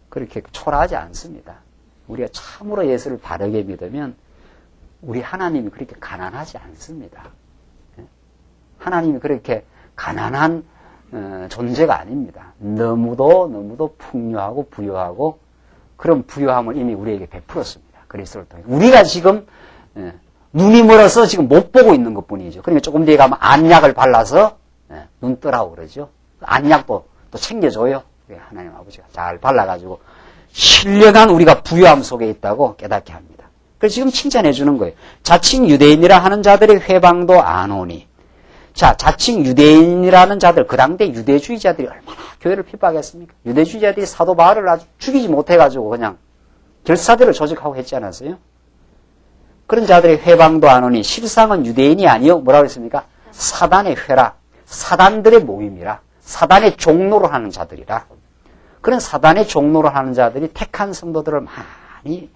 그렇게 초라하지 않습니다. 우리가 참으로 예수를 바르게 믿으면 우리 하나님이 그렇게 가난하지 않습니다. 하나님이 그렇게 가난한 존재가 아닙니다. 너무도 풍요하고 부요하고 그런 부요함을 이미 우리에게 베풀었습니다. 그리스도를 통해. 우리가 지금 눈이 멀어서 지금 못 보고 있는 것뿐이죠. 그러니까 조금 뒤에 가면 안약을 발라서 눈 뜨라고 그러죠. 안약도 또 챙겨줘요. 하나님 아버지가 잘 발라가지고 신령한 우리가 부요함 속에 있다고 깨닫게 합니다. 그래서 지금 칭찬해 주는 거예요. 자칭 유대인이라 하는 자들의 회방도 안 오니. 자, 자칭 유대인이라는 자들, 그 당대 유대주의자들이 얼마나 교회를 핍박했습니까? 유대주의자들이 사도 바울을 아주 죽이지 못해가지고 그냥 결사들을 조직하고 했지 않았어요? 그런 자들의 회방도 안 오니 실상은 유대인이 아니요. 뭐라고 했습니까? 사단의 회라. 사단들의 모임이라. 사단의 종로로 하는 자들이라. 그런 사단의 종로로 하는 자들이 택한 성도들을 많이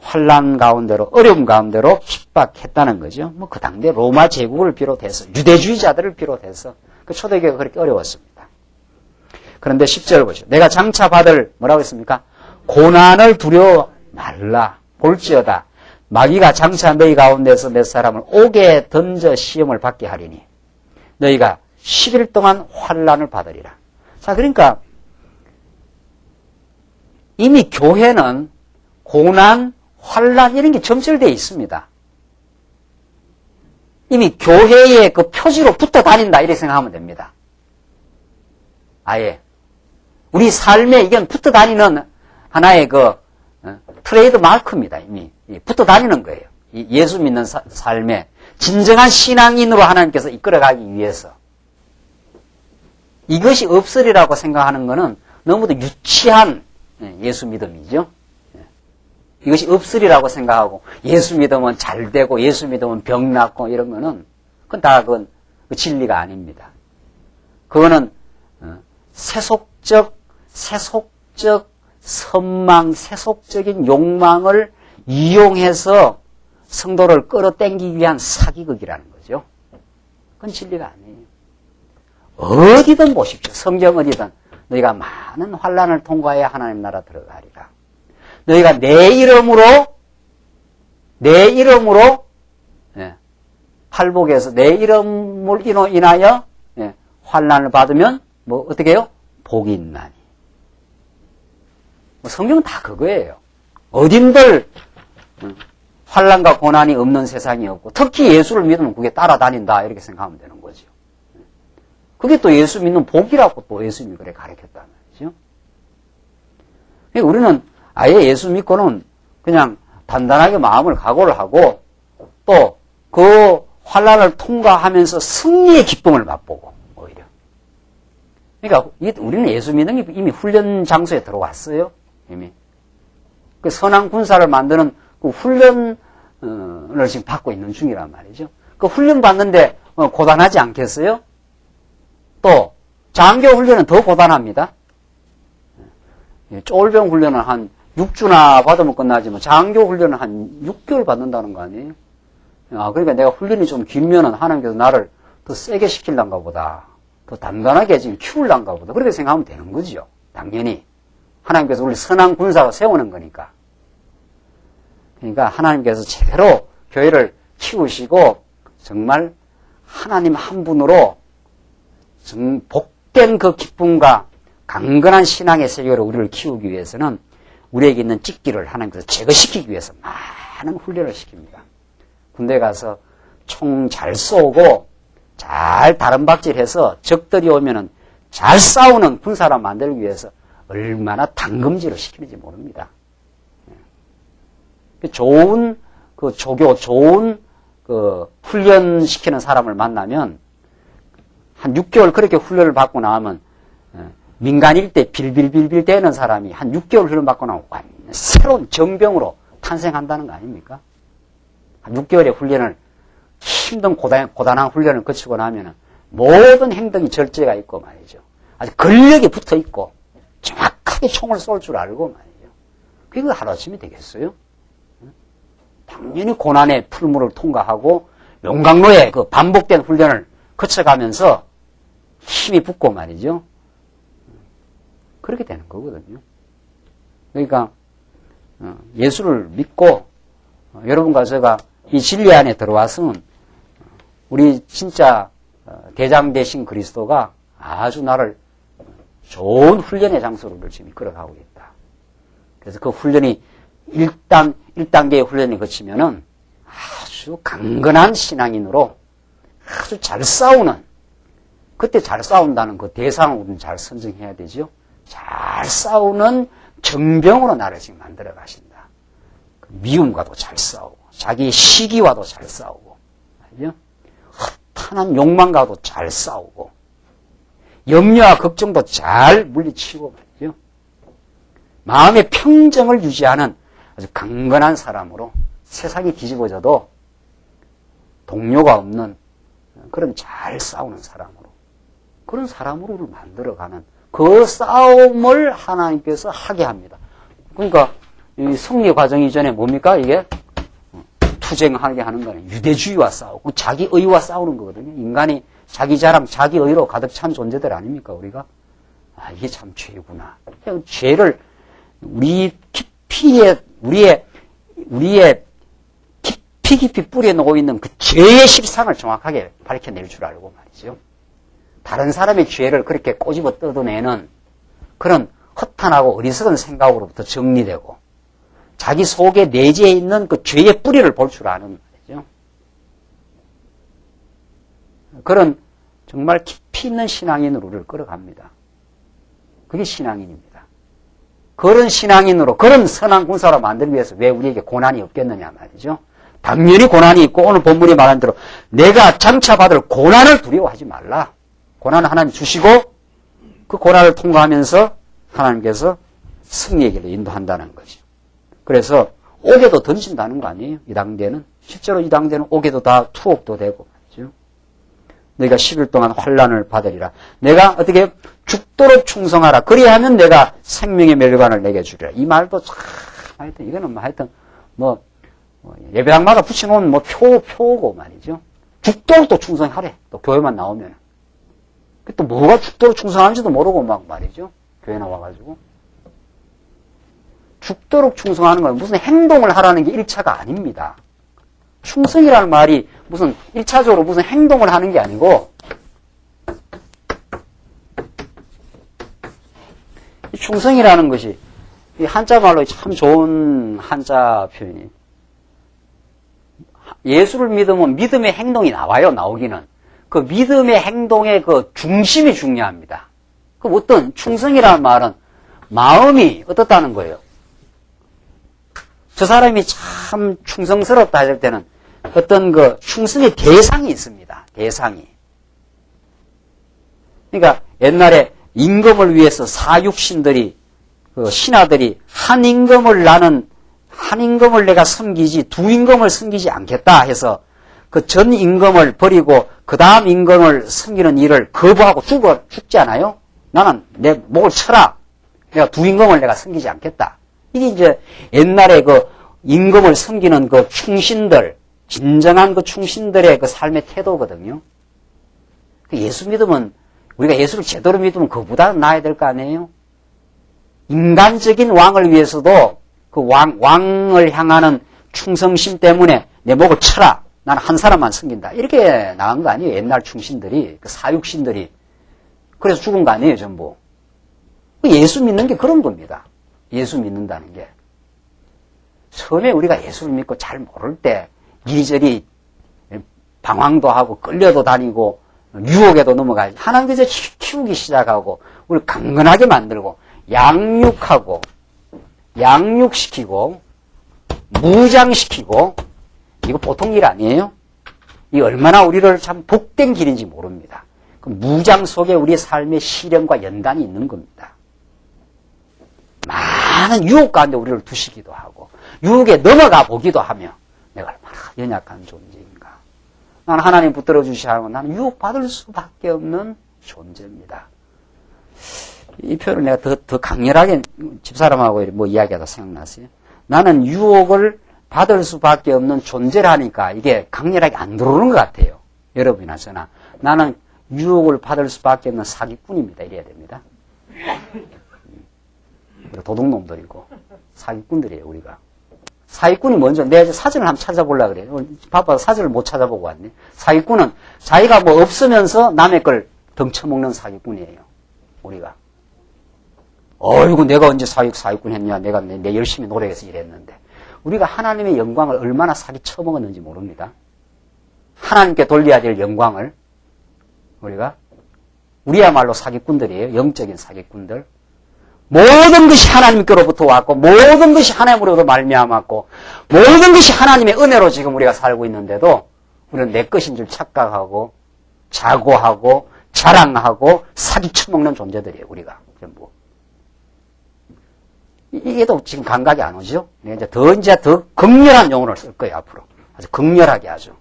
환난 가운데로, 어려움 가운데로 핍박했다는 거죠. 뭐 그 당대 로마 제국을 비롯해서 유대주의자들을 비롯해서 그 초대교회가 그렇게 어려웠습니다. 그런데 10절 보죠. 내가 장차 받을 뭐라고 했습니까? 고난을 두려워 말라. 볼지어다. 마귀가 장차 너희 가운데서 몇 사람을 옥에 던져 시험을 받게 하리니 너희가 10일 동안 환난을 받으리라. 자, 그러니까 이미 교회는 고난, 환난 이런 게 점철되어 있습니다. 이미 교회의 그 표지로 붙어 다닌다 이렇게 생각하면 됩니다. 아예 우리 삶에 이건 붙어 다니는 하나의 그 트레이드 마크입니다. 이미 붙어 다니는 거예요. 예수 믿는 삶에 진정한 신앙인으로 하나님께서 이끌어가기 위해서 이것이 없으리라고 생각하는 것은 너무도 유치한 예수 믿음이죠. 이것이 없으리라고 생각하고 예수 믿으면 잘 되고 예수 믿으면 병 낫고 이런 거는 그건 다 그 진리가 아닙니다. 그거는 세속적 선망, 세속적인 욕망을 이용해서 성도를 끌어당기기 위한 사기극이라는 거죠. 그건 진리가 아니에요. 어디든 보십시오. 성경 어디든 너희가 많은 환난을 통과해야 하나님 나라 들어가리라. 너희가 내 이름으로 팔복에서 내 이름을 인하여 환난을 받으면 뭐 어떻게 해요? 복이 있나니. 성경은 다 그거예요. 어딘들 환난과 고난이 없는 세상이 없고 특히 예수를 믿으면 그게 따라다닌다 이렇게 생각하면 되는 거죠. 그게 또 예수 믿는 복이라고 또 예수님이 그래 가르쳤단 말이죠. 우리는 아예 예수 믿고는 그냥 단단하게 마음을 각오를 하고 또 그 환난을 통과하면서 승리의 기쁨을 맛보고 오히려. 그러니까 우리는 예수 믿는 게 이미 훈련 장소에 들어왔어요. 이미. 그 선한 군사를 만드는 그 훈련을 지금 받고 있는 중이란 말이죠. 그 훈련 받는데 고단하지 않겠어요? 또 장교 훈련은 더 고단합니다. 쫄병 훈련은 한 6주나 받으면 끝나지만 장교 훈련은 한 6개월 받는다는 거 아니에요? 그러니까 내가 훈련이 좀 길면은 하나님께서 나를 더 세게 시킬란가 보다. 더 단단하게 지금 키울란가 보다. 그렇게 생각하면 되는 거죠. 당연히. 하나님께서 우리 선한 군사가 세우는 거니까. 그러니까 하나님께서 제대로 교회를 키우시고 정말 하나님 한 분으로 복된 그 기쁨과 강건한 신앙의 세계로 우리를 키우기 위해서는 우리에게 있는 찢기를 하나님께서 제거시키기 위해서 많은 훈련을 시킵니다. 군대 가서 총 잘 쏘고 잘 다른박질해서 적들이 오면은 잘 싸우는 군사람 만들기 위해서 얼마나 당금질을 시키는지 모릅니다. 좋은 그 조교, 좋은 그 훈련시키는 사람을 만나면 한 6개월 그렇게 훈련을 받고 나면 민간일 때 빌빌빌빌 대는 사람이 한 6개월 훈련 받고 나면 새로운 정병으로 탄생한다는 거 아닙니까? 한 6개월의 훈련을 힘든 고단한 훈련을 거치고 나면은 모든 행동이 절제가 있고 말이죠. 아주 근력이 붙어 있고 정확하게 총을 쏠 줄 알고 말이죠. 그게 하루아침이 되겠어요? 당연히 고난의 풀무를 통과하고 용광로의 그 반복된 훈련을 거쳐가면서 힘이 붙고 말이죠. 그렇게 되는 거거든요. 그러니까 예수를 믿고 여러분과 제가 이 진리 안에 들어왔으면 우리 진짜 대장 되신 그리스도가 아주 나를 좋은 훈련의 장소로 지금 이끌어가고 있다. 그래서 그 훈련이 1단계의 훈련을 거치면은 아주 강건한 신앙인으로 아주 잘 싸우는, 그때 잘 싸운다는 그 대상을 우리는 잘 선정해야 되죠. 잘 싸우는 정병으로 나를 지금 만들어 가신다. 미움과도 잘 싸우고, 자기의 시기와도 잘 싸우고, 알죠? 허탄한 욕망과도 잘 싸우고, 염려와 걱정도 잘 물리치고 말이죠. 마음의 평정을 유지하는 아주 강건한 사람으로 세상이 뒤집어져도 동료가 없는 그런 잘 싸우는 사람으로, 그런 사람으로 우리를 만들어가는 그 싸움을 하나님께서 하게 합니다. 그러니까 이 승리 과정 이전에 뭡니까? 이게 투쟁하게 하는 거는 유대주의와 싸우고 자기의와 싸우는 거거든요. 인간이 자기 자랑, 자기의로 가득 찬 존재들 아닙니까, 우리가? 아, 이게 참 죄구나. 죄를 우리의 깊이 뿌려놓고 있는 그 죄의 실상을 정확하게 밝혀낼 줄 알고 말이죠. 다른 사람의 죄를 그렇게 꼬집어 뜯어내는 그런 허탄하고 어리석은 생각으로부터 정리되고 자기 속에 내재해 있는 그 죄의 뿌리를 볼 줄 아는 말이죠. 그런 정말 깊이 있는 신앙인으로 우리를 끌어갑니다. 그게 신앙인입니다. 그런 신앙인으로, 그런 선한 군사로 만들기 위해서 왜 우리에게 고난이 없겠느냐 말이죠. 당연히 고난이 있고 오늘 본문이 말한 대로 내가 장차 받을 고난을 두려워하지 말라. 고난을 하나님 주시고 그 고난을 통과하면서 하나님께서 승리의 길로 인도한다는 거죠. 그래서 옥에도 던진다는 거 아니에요? 이 당대는. 실제로 이 당대는 옥에도 다 투옥도 되고 말이죠. 너희가 10일 동안 환난을 받으리라. 내가 어떻게 죽도록 충성하라. 그리하면 내가 생명의 멸관을 내게 주리라. 이 말도 참 하여튼 이거는 하여튼 예배당마다 붙여놓은 표고 말이죠. 죽도록 또 충성하래. 또 교회만 나오면. 또 뭐가 죽도록 충성하는지도 모르고 막 말이죠. 교회 나와가지고. 죽도록 충성하는 건 무슨 행동을 하라는 게 1차가 아닙니다. 충성이라는 말이 무슨 1차적으로 무슨 행동을 하는 게 아니고 이 충성이라는 것이 이 한자말로 참 좋은 한자 표현이 예수를 믿으면 믿음의 행동이 나오기는 그 믿음의 행동의 그 중심이 중요합니다. 그 어떤 충성이라는 말은 마음이 어떻다는 거예요? 저 사람이 참 충성스럽다 할 때는 어떤 그 충성의 대상이 있습니다. 대상이. 그러니까 옛날에 임금을 위해서 사육신들이 그 신하들이 한 임금을 내가 섬기지 두 임금을 섬기지 않겠다 해서 그 전 임금을 버리고 그 다음 임금을 섬기는 일을 거부하고 죽지 않아요? 나는 내 목을 쳐라. 내가 두 임금을 내가 섬기지 않겠다. 이게 이제 옛날에 그 임금을 섬기는 그 충신들, 진정한 그 충신들의 그 삶의 태도거든요. 예수 믿으면, 우리가 예수를 제대로 믿으면 그보다 나아야 될 거 아니에요? 인간적인 왕을 위해서도 그 왕을 향하는 충성심 때문에 내 목을 쳐라. 나는 한 사람만 섬긴다. 이렇게 나간 거 아니에요. 옛날 충신들이, 그 사육신들이. 그래서 죽은 거 아니에요, 전부. 예수 믿는 게 그런 겁니다. 예수 믿는다는 게. 처음에 우리가 예수를 믿고 잘 모를 때 이리저리 방황도 하고 끌려도 다니고 유혹에도 넘어가야지. 하나님께서 키우기 시작하고 우리를 강건하게 만들고 양육시키고 무장시키고 이거 보통 일 아니에요? 이 얼마나 우리를 참 복된 길인지 모릅니다. 그 무장 속에 우리의 삶의 시련과 연단이 있는 겁니다. 많은 유혹 가운데 우리를 두시기도 하고 유혹에 넘어가 보기도 하며 내가 얼마나 연약한 존재인가. 나는 하나님 붙들어 주시지 않으면 나는 유혹받을 수밖에 없는 존재입니다. 이 표현을 내가 더 강렬하게 집사람하고 뭐 이야기하다 생각났어요. 나는 유혹을 받을 수밖에 없는 존재라니까 이게 강렬하게 안 들어오는 것 같아요. 여러분이나 저나. 나는 유혹을 받을 수밖에 없는 사기꾼입니다. 이래야 됩니다. 도둑놈들이고 사기꾼들이에요, 우리가. 사기꾼이 먼저 내 사진을 한번 찾아보려고 그래요. 바빠서 사진을 못 찾아보고 왔네. 사기꾼은 자기가 뭐 없으면서 남의 걸 덩쳐먹는 사기꾼이에요, 우리가. 어이구, 내가 언제 사기꾼 했냐. 내가 내 열심히 노력해서 일했는데. 우리가 하나님의 영광을 얼마나 사기 쳐먹었는지 모릅니다. 하나님께 돌려야 될 영광을 우리야말로 사기꾼들이에요. 영적인 사기꾼들. 모든 것이 하나님께로부터 왔고 모든 것이 하나님으로부터 말미암았고 모든 것이 하나님의 은혜로 지금 우리가 살고 있는데도 우리는 내 것인 줄 착각하고 자고하고 자랑하고 사기 쳐먹는 존재들이에요. 우리가 전부. 이게 또 지금 감각이 안 오죠? 이제 더 극렬한 용어를 쓸 거예요, 앞으로. 아주 극렬하게 아주.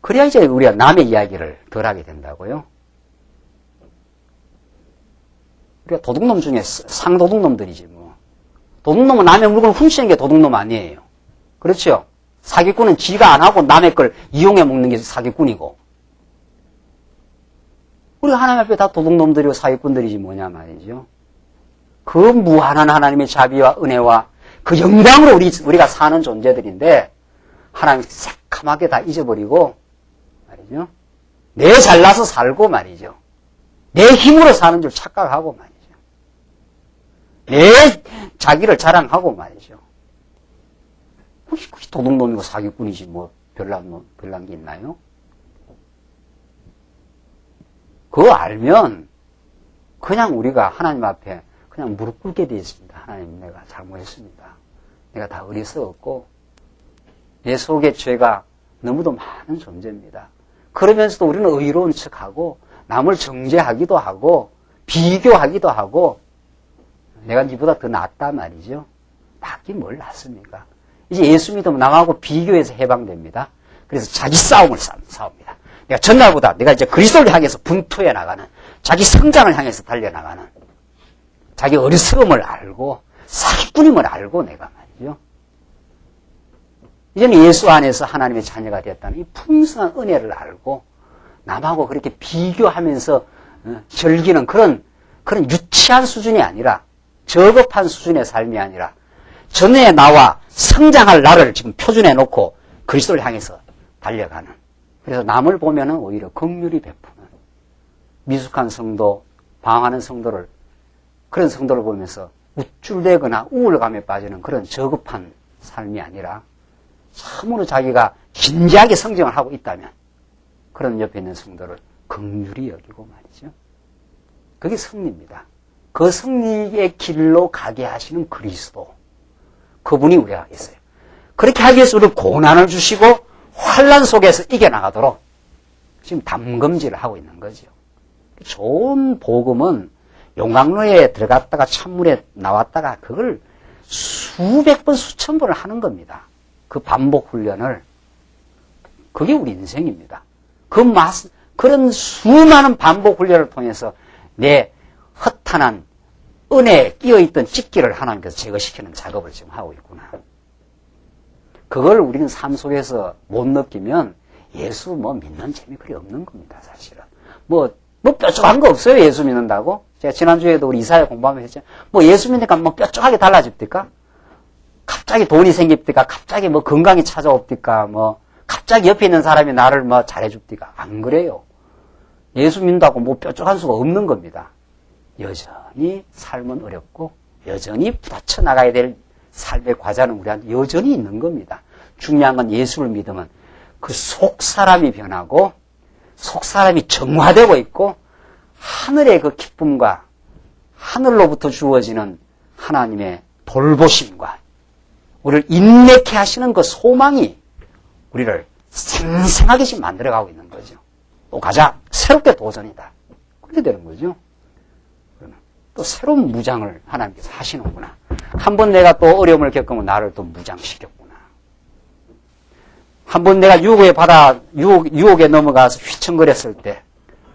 그래야 이제 우리가 남의 이야기를 덜 하게 된다고요. 우리가 도둑놈 중에 상도둑놈들이지, 뭐. 도둑놈은 남의 물건을 훔치는 게 도둑놈 아니에요. 그렇죠? 사기꾼은 지가 안 하고 남의 걸 이용해 먹는 게 사기꾼이고. 우리가 하나님 앞에 다 도둑놈들이고 사기꾼들이지 뭐냐 말이죠. 그 무한한 하나님의 자비와 은혜와 그 영광으로 우리가 사는 존재들인데 하나님 새카맣게 다 잊어버리고 말이죠. 내 잘나서 살고 말이죠. 내 힘으로 사는 줄 착각하고 말이죠. 내 자기를 자랑하고 말이죠. 그게 도둑놈이고 사기꾼이지 뭐 별난 게 있나요? 그거 알면 그냥 우리가 하나님 앞에 그냥 무릎 꿇게 되어 있습니다. 하나님, 내가 잘못했습니다. 내가 다 어리석었고 내 속에 죄가 너무도 많은 존재입니다. 그러면서도 우리는 의로운 척하고 남을 정죄하기도 하고 비교하기도 하고 내가 니보다 더 낫다 말이죠. 낫긴 뭘 낫습니까? 이제 예수 믿으면 남하고 비교해서 해방됩니다. 그래서 자기 싸움을 싸웁니다. 내가 전날보다 내가 이제 그리스도를 향해서 분투해 나가는, 자기 성장을 향해서 달려나가는, 자기 어리석음을 알고 사기꾼임을 알고 내가 말이죠. 이제는 예수 안에서 하나님의 자녀가 되었다는 이 풍성한 은혜를 알고 남하고 그렇게 비교하면서 즐기는 그런 유치한 수준이 아니라, 저급한 수준의 삶이 아니라 전에 나와 성장할 나를 지금 표준해 놓고 그리스도를 향해서 달려가는, 그래서 남을 보면은 오히려 긍휼히 베푸는 미숙한 성도, 방황하는 성도를, 그런 성도를 보면서 우쭐대거나 우울감에 빠지는 그런 저급한 삶이 아니라 참으로 자기가 진지하게 성장을 하고 있다면 그런 옆에 있는 성도를 긍휼히 여기고 말이죠. 그게 승리입니다. 그 승리의 길로 가게 하시는 그리스도, 그분이 우리가 있어요. 그렇게 하기 위해서 우리는 고난을 주시고 환난 속에서 이겨나가도록 지금 담금질을 하고 있는 거죠. 좋은 복음은 용광로에 들어갔다가 찬물에 나왔다가 그걸 수백 번 수천 번을 하는 겁니다. 그 반복 훈련을. 그게 우리 인생입니다. 그런 수많은 반복 훈련을 통해서 내 허탄한 은혜에 끼어있던 찢기를 하나님께서 제거시키는 작업을 지금 하고 있구나. 그걸 우리는 삶 속에서 못 느끼면 예수 믿는 재미 그리 없는 겁니다, 사실은. 뾰족한 거 없어요, 예수 믿는다고? 제가 지난주에도 우리 이사야 공부하면서 했죠. 예수 믿으니까 뾰족하게 달라집니까? 갑자기 돈이 생깁니까? 갑자기 뭐 건강이 찾아옵니까? 뭐 갑자기 옆에 있는 사람이 나를 뭐 잘해줍니까? 안 그래요. 예수 믿는다고 뭐 뾰족한 수가 없는 겁니다. 여전히 삶은 어렵고 여전히 부딪혀 나가야 될 삶의 과자는 우리한테 여전히 있는 겁니다. 중요한 건 예수를 믿으면 그 속 사람이 변하고 속 사람이 정화되고 있고 하늘의 그 기쁨과 하늘로부터 주어지는 하나님의 돌보심과 우리를 인내케 하시는 그 소망이 우리를 생생하게 지금 만들어가고 있는 거죠. 또 가자. 새롭게 도전이다. 그렇게 되는 거죠. 그러면 또 새로운 무장을 하나님께서 하시는구나. 한번 내가 또 어려움을 겪으면 나를 또 무장시켰구나. 한번 내가 유혹에 넘어가서 휘청거렸을 때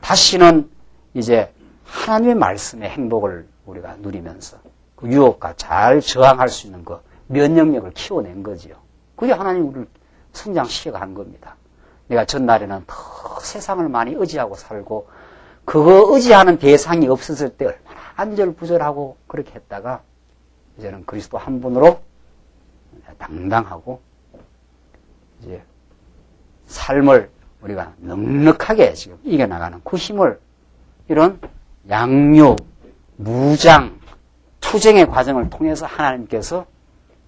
다시는 이제 하나님의 말씀의 행복을 우리가 누리면서 그 유혹과 잘 저항할 수 있는 그 면역력을 키워낸 거지요. 그게 하나님 우리를 성장시켜간 겁니다. 내가 전날에는 더 세상을 많이 의지하고 살고 그거 의지하는 대상이 없었을 때 얼마나 안절부절하고 그렇게 했다가 이제는 그리스도 한 분으로 당당하고 이제 삶을 우리가 넉넉하게 지금 이겨나가는 그 힘을 이런 양육, 무장, 투쟁의 과정을 통해서 하나님께서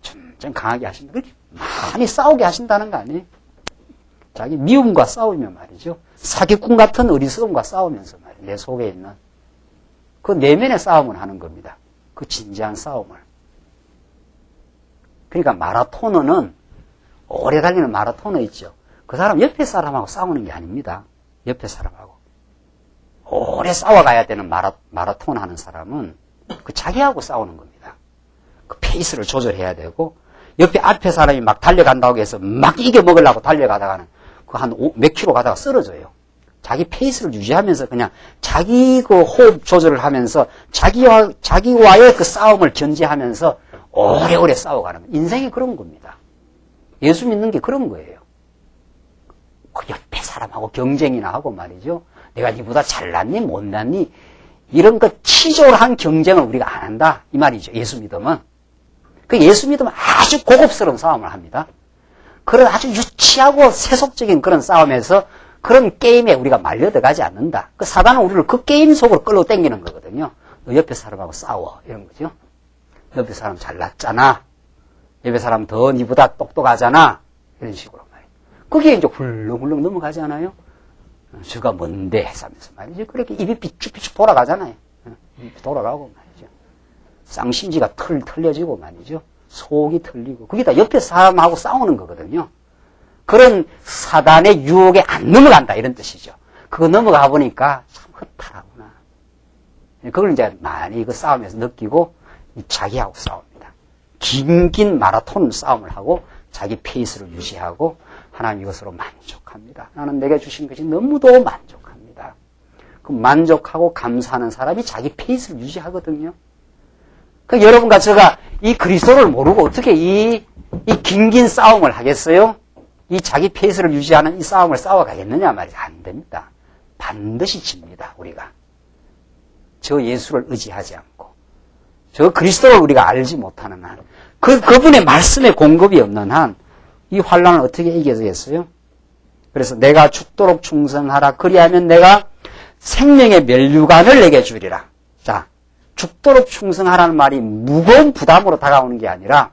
점점 강하게 하신다. 그렇게 많이 싸우게 하신다는 거 아니에요? 자기 미움과 싸우면 말이죠. 사기꾼 같은 어리석음과 싸우면서 말이에요. 내 속에 있는 그 내면의 싸움을 하는 겁니다. 그 진지한 싸움을. 그러니까 마라토너는 오래 달리는 마라토너 있죠. 그 사람 옆에 사람하고 싸우는 게 아닙니다. 옆에 사람하고. 오래 싸워가야 되는 마라톤 하는 사람은 그 자기하고 싸우는 겁니다. 그 페이스를 조절해야 되고 옆에 앞에 사람이 막 달려간다고 해서 막 이겨먹으려고 달려가다가는 그 한 몇 킬로 가다가 쓰러져요. 자기 페이스를 유지하면서 그냥 자기 그 호흡 조절을 하면서 자기와의 그 싸움을 견제하면서 오래오래 싸워가는 거예요. 인생이 그런 겁니다. 예수 믿는 게 그런 거예요. 그 옆에 사람하고 경쟁이나 하고 말이죠. 내가 니보다 잘났니 못났니 이런 그 치졸한 경쟁을 우리가 안 한다 이 말이죠. 예수 믿으면. 그 예수 믿으면 아주 고급스러운 싸움을 합니다. 그런 아주 유치하고 세속적인 그런 싸움에서 그런 게임에 우리가 말려들어가지 않는다. 그 사단은 우리를 그 게임 속으로 끌어 당기는 거거든요. 너 옆에 사람하고 싸워 이런 거죠. 옆에 사람 잘났잖아. 옆에 사람 더 니보다 똑똑하잖아. 이런 식으로 말이에요. 그게 이제 훌렁훌렁 넘어가지 않아요? 저가 뭔데 하면서 말이죠. 그렇게 입이 삐쭉삐쭉 돌아가잖아요. 입이 돌아가고 말이죠. 쌍심지가 틀려지고 말이죠. 속이 틀리고 거기다 옆에 사람하고 싸우는 거거든요. 그런 사단의 유혹에 안 넘어간다 이런 뜻이죠. 그거 넘어가 보니까 참 허탈하구나. 그걸 이제 많이 그 싸움에서 느끼고 자기하고 싸웁니다. 긴 마라톤 싸움을 하고 자기 페이스를 유지하고 하나님 이것으로 만족합니다. 나는 내게 주신 것이 너무도 만족합니다. 그 만족하고 감사하는 사람이 자기 페이스를 유지하거든요. 그 여러분과 제가 이 그리스도를 모르고 어떻게 이 긴 싸움을 하겠어요? 이 자기 페이스를 유지하는 이 싸움을 싸워가겠느냐 말이죠. 안 됩니다. 반드시 집니다. 우리가. 저 예수를 의지하지 않고 저 그리스도를 우리가 알지 못하는 한 그분의 말씀에 공급이 없는 한 이 환난을 어떻게 이겨주겠어요? 그래서 내가 죽도록 충성하라. 그리하면 내가 생명의 면류관을 내게 주리라. 자, 죽도록 충성하라는 말이 무거운 부담으로 다가오는 게 아니라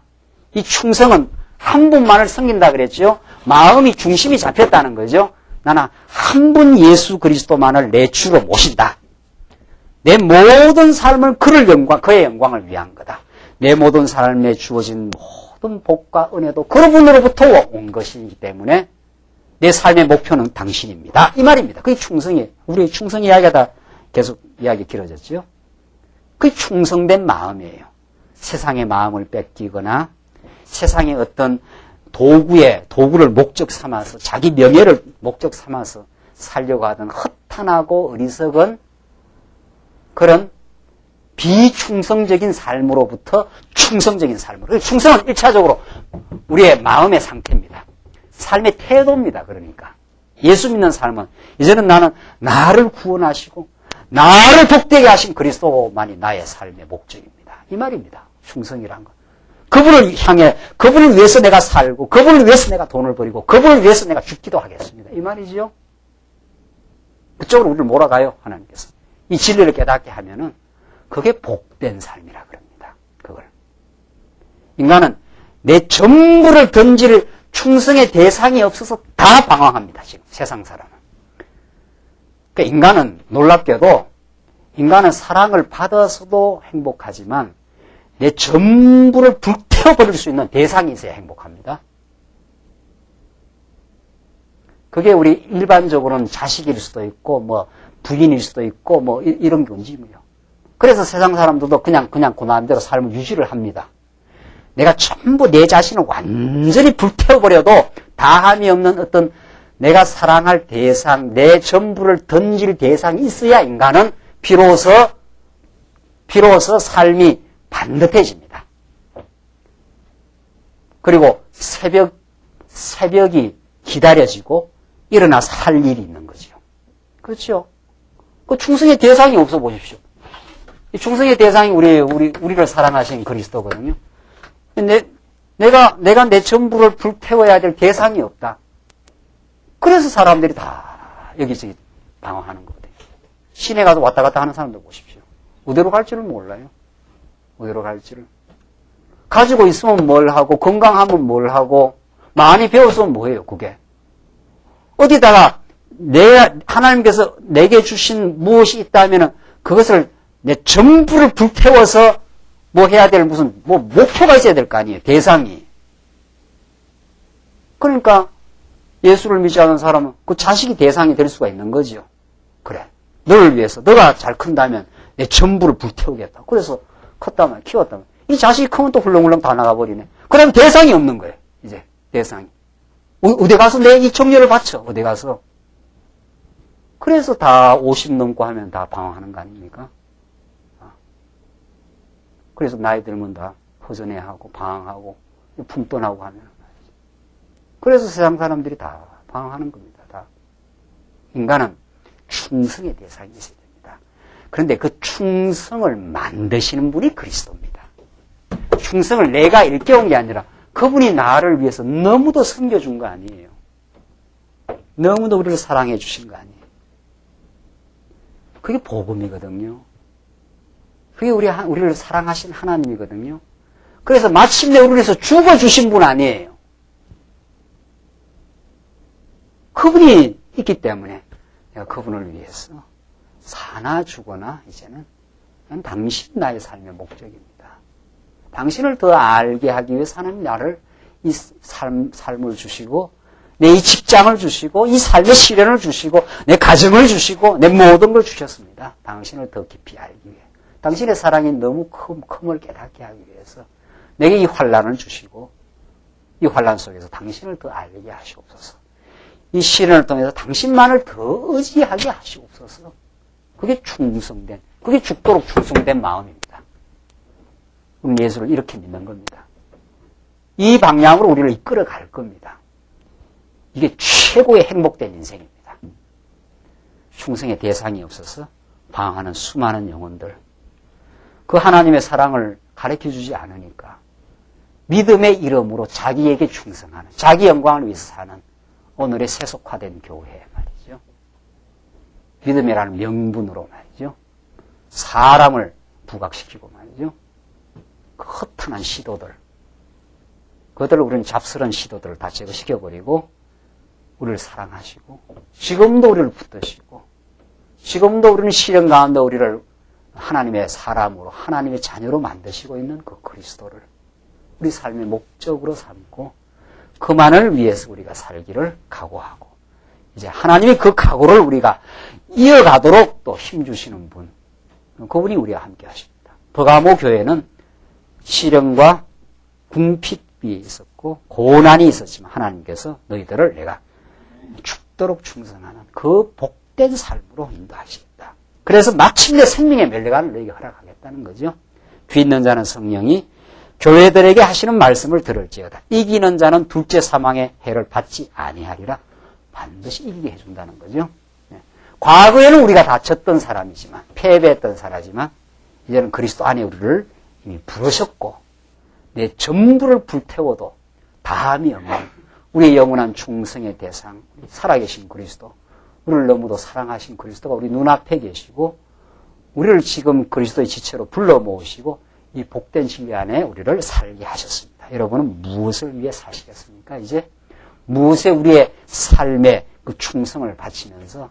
이 충성은 한 분만을 섬긴다 그랬죠. 마음이 중심이 잡혔다는 거죠. 나는 한 분 예수 그리스도만을 내 주로 모신다. 내 모든 삶을 그의 영광을 위한 거다. 내 모든 삶에 주어진 모든 복과 은혜도 그분으로부터 온 것이기 때문에 내 삶의 목표는 당신입니다. 이 말입니다. 그게 충성이에요. 우리의 충성 이야기하다 계속 이야기 길어졌죠. 그게 충성된 마음이에요. 세상의 마음을 뺏기거나 세상의 어떤 도구를 목적 삼아서 자기 명예를 목적 삼아서 살려고 하던 허탄하고 어리석은 그런 비충성적인 삶으로부터 충성적인 삶으로. 충성은 1차적으로 우리의 마음의 상태입니다. 삶의 태도입니다. 그러니까 예수 믿는 삶은 이제는 나는 나를 구원하시고 나를 복되게 하신 그리스도만이 나의 삶의 목적입니다. 이 말입니다. 충성이란 것. 그분을 향해, 그분을 위해서 내가 살고, 그분을 위해서 내가 돈을 버리고, 그분을 위해서 내가 죽기도 하겠습니다. 이 말이지요. 그쪽으로 우리를 몰아가요, 하나님께서. 이 진리를 깨닫게 하면은, 그게 복된 삶이라 그럽니다. 그걸. 인간은 내 전부를 던질 충성의 대상이 없어서 다 방황합니다, 지금, 세상 사람은. 그러니까 인간은 놀랍게도, 인간은 사랑을 받아서도 행복하지만, 내 전부를 불태워버릴 수 있는 대상이 있어야 행복합니다. 그게 우리 일반적으로는 자식일 수도 있고, 뭐, 부인일 수도 있고, 뭐, 이런 경우지요. 그래서 세상 사람들도 그냥 고난대로 삶을 유지를 합니다. 내가 전부 내 자신을 완전히 불태워버려도 다함이 없는 어떤 내가 사랑할 대상, 내 전부를 던질 대상이 있어야 인간은 비로소 삶이 반듯해집니다. 그리고 새벽이 기다려지고 일어나서 할 일이 있는 거죠. 그렇죠? 그 충성의 대상이 없어 보십시오. 이 충성의 대상이 우리를 사랑하신 그리스도거든요. 내가 내 전부를 불태워야 될 대상이 없다. 그래서 사람들이 다 여기저기 방황하는 거거든요. 시내 가서 왔다 갔다 하는 사람들 보십시오. 어디로 갈 줄을 몰라요. 어디로 갈지를. 가지고 있으면 뭘 하고, 건강하면 뭘 하고, 많이 배웠으면 뭐예요, 그게. 어디다가 하나님께서 내게 주신 무엇이 있다면 그것을 내 전부를 불태워서 뭐 해야 될 무슨, 목표가 있어야 될 거 아니에요, 대상이. 그러니까 예수를 믿지 않는 사람은 그 자식이 대상이 될 수가 있는 거죠. 그래. 너를 위해서, 너가 잘 큰다면 내 전부를 불태우겠다. 그래서 컸다면, 키웠다면. 이 자식이 크면 또 훌렁훌렁 다 나가버리네. 그럼 대상이 없는 거예요, 이제, 대상이. 어디 가서 내 이 정열을 바쳐, 어디 가서. 그래서 다 50 넘고 하면 다 방황하는 거 아닙니까? 그래서 나이 들면 다 허전해하고, 방황하고, 품돈하고 하면. 그래서 세상 사람들이 다 방황하는 겁니다, 다. 인간은 충성의 대상이 있어야 됩니다. 그런데 그 충성을 만드시는 분이 그리스도입니다. 충성을 내가 일깨운 게 아니라 그분이 나를 위해서 너무도 섬겨준 거 아니에요. 너무도 우리를 사랑해 주신 거 아니에요. 그게 복음이거든요. 그게 우리를 사랑하신 하나님이거든요. 그래서 마침내 우리를 위해서 죽어주신 분 아니에요. 그분이 있기 때문에 내가 그분을 위해서 사나 죽거나 이제는 당신 나의 삶의 목적입니다. 당신을 더 알게 하기 위해서 하나님 나를 이 삶을 주시고 내 이 직장을 주시고 이 삶의 시련을 주시고 내 가정을 주시고 내 모든 걸 주셨습니다. 당신을 더 깊이 알기 위해. 당신의 사랑이 너무 큼을 깨닫게 하기 위해서 내게 이 환난을 주시고 이 환난 속에서 당신을 더 알게 하시옵소서. 이 시련을 통해서 당신만을 더 의지하게 하시옵소서. 그게 충성된, 그게 죽도록 충성된 마음입니다. 우리는 예수를 이렇게 믿는 겁니다. 이 방향으로 우리를 이끌어 갈 겁니다. 이게 최고의 행복된 인생입니다. 충성의 대상이 없어서 방황하는 수많은 영혼들, 그 하나님의 사랑을 가르쳐주지 않으니까 믿음의 이름으로 자기에게 충성하는, 자기 영광을 위해서 사는 오늘의 세속화된 교회 말이죠. 믿음이라는 명분으로 말이죠. 사람을 부각시키고 말이죠. 그 허탄한 시도들, 그들을 우리는 잡스러운 시도들을 다 제거시켜버리고 우리를 사랑하시고 지금도 우리를 붙드시고 지금도 우리는 시련 가운데 우리를 하나님의 사람으로 하나님의 자녀로 만드시고 있는 그 그리스도를 우리 삶의 목적으로 삼고 그만을 위해서 우리가 살기를 각오하고 이제 하나님이 그 각오를 우리가 이어가도록 또 힘주시는 분, 그분이 우리와 함께 하십니다. 버가모 교회는 시련과 궁핍이 있었고 고난이 있었지만 하나님께서 너희들을 내가 죽도록 충성하는 그 복된 삶으로 인도하시겠다. 그래서 마침내 생명의 멸류관을 너희에게 허락하겠다는 거죠. 귀 있는 자는 성령이 교회들에게 하시는 말씀을 들을지어다. 이기는 자는 둘째 사망의 해를 받지 아니하리라. 반드시 이기게 해준다는 거죠. 과거에는 우리가 다 졌던 사람이지만, 패배했던 사람이지만 이제는 그리스도 안에 우리를 이미 부르셨고 내 전부를 불태워도 다함이 없는 우리의 영원한 충성의 대상, 살아계신 그리스도, 우리를 너무도 사랑하신 그리스도가 우리 눈앞에 계시고 우리를 지금 그리스도의 지체로 불러 모으시고 이 복된 진리 안에 우리를 살게 하셨습니다. 여러분은 무엇을 위해 사시겠습니까? 이제 무엇에 우리의 삶의 그 충성을 바치면서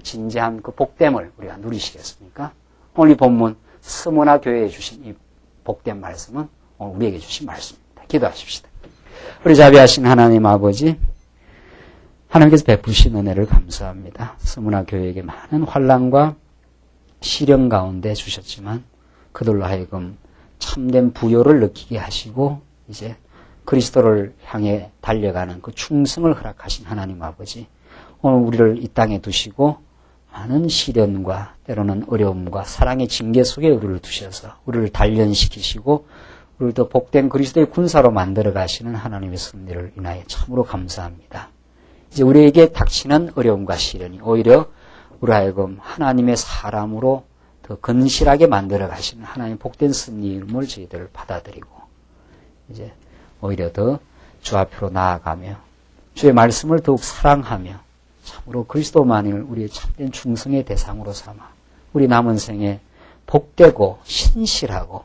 진지한 그 복됨을 우리가 누리시겠습니까? 오늘 이 본문 스무나 교회에 주신 이 복된 말씀은 오늘 우리에게 주신 말씀입니다. 기도하십시다. 우리 자비하신 하나님 아버지, 하나님께서 베푸신 은혜를 감사합니다. 스무나 교회에게 많은 환난과 시련 가운데 주셨지만 그들로 하여금 참된 부요를 느끼게 하시고 이제 그리스도를 향해 달려가는 그 충성을 허락하신 하나님 아버지, 오늘 우리를 이 땅에 두시고 많은 시련과 때로는 어려움과 사랑의 징계 속에 우리를 두셔서 우리를 단련시키시고 우리를 더 복된 그리스도의 군사로 만들어 가시는 하나님의 섭리를 인하여 참으로 감사합니다. 이제 우리에게 닥치는 어려움과 시련이 오히려 우리 하여금 하나님의 사람으로 더 건실하게 만들어 가시는 하나님의 복된 섭리임을 저희들 받아들이고 이제 오히려 더 주 앞으로 나아가며 주의 말씀을 더욱 사랑하며 참으로 그리스도만을 우리의 참된 충성의 대상으로 삼아 우리 남은 생에 복되고 신실하고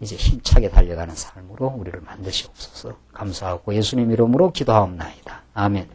이제 힘차게 달려가는 삶으로 우리를 만드시옵소서. 감사하고 예수님 이름으로 기도하옵나이다. 아멘.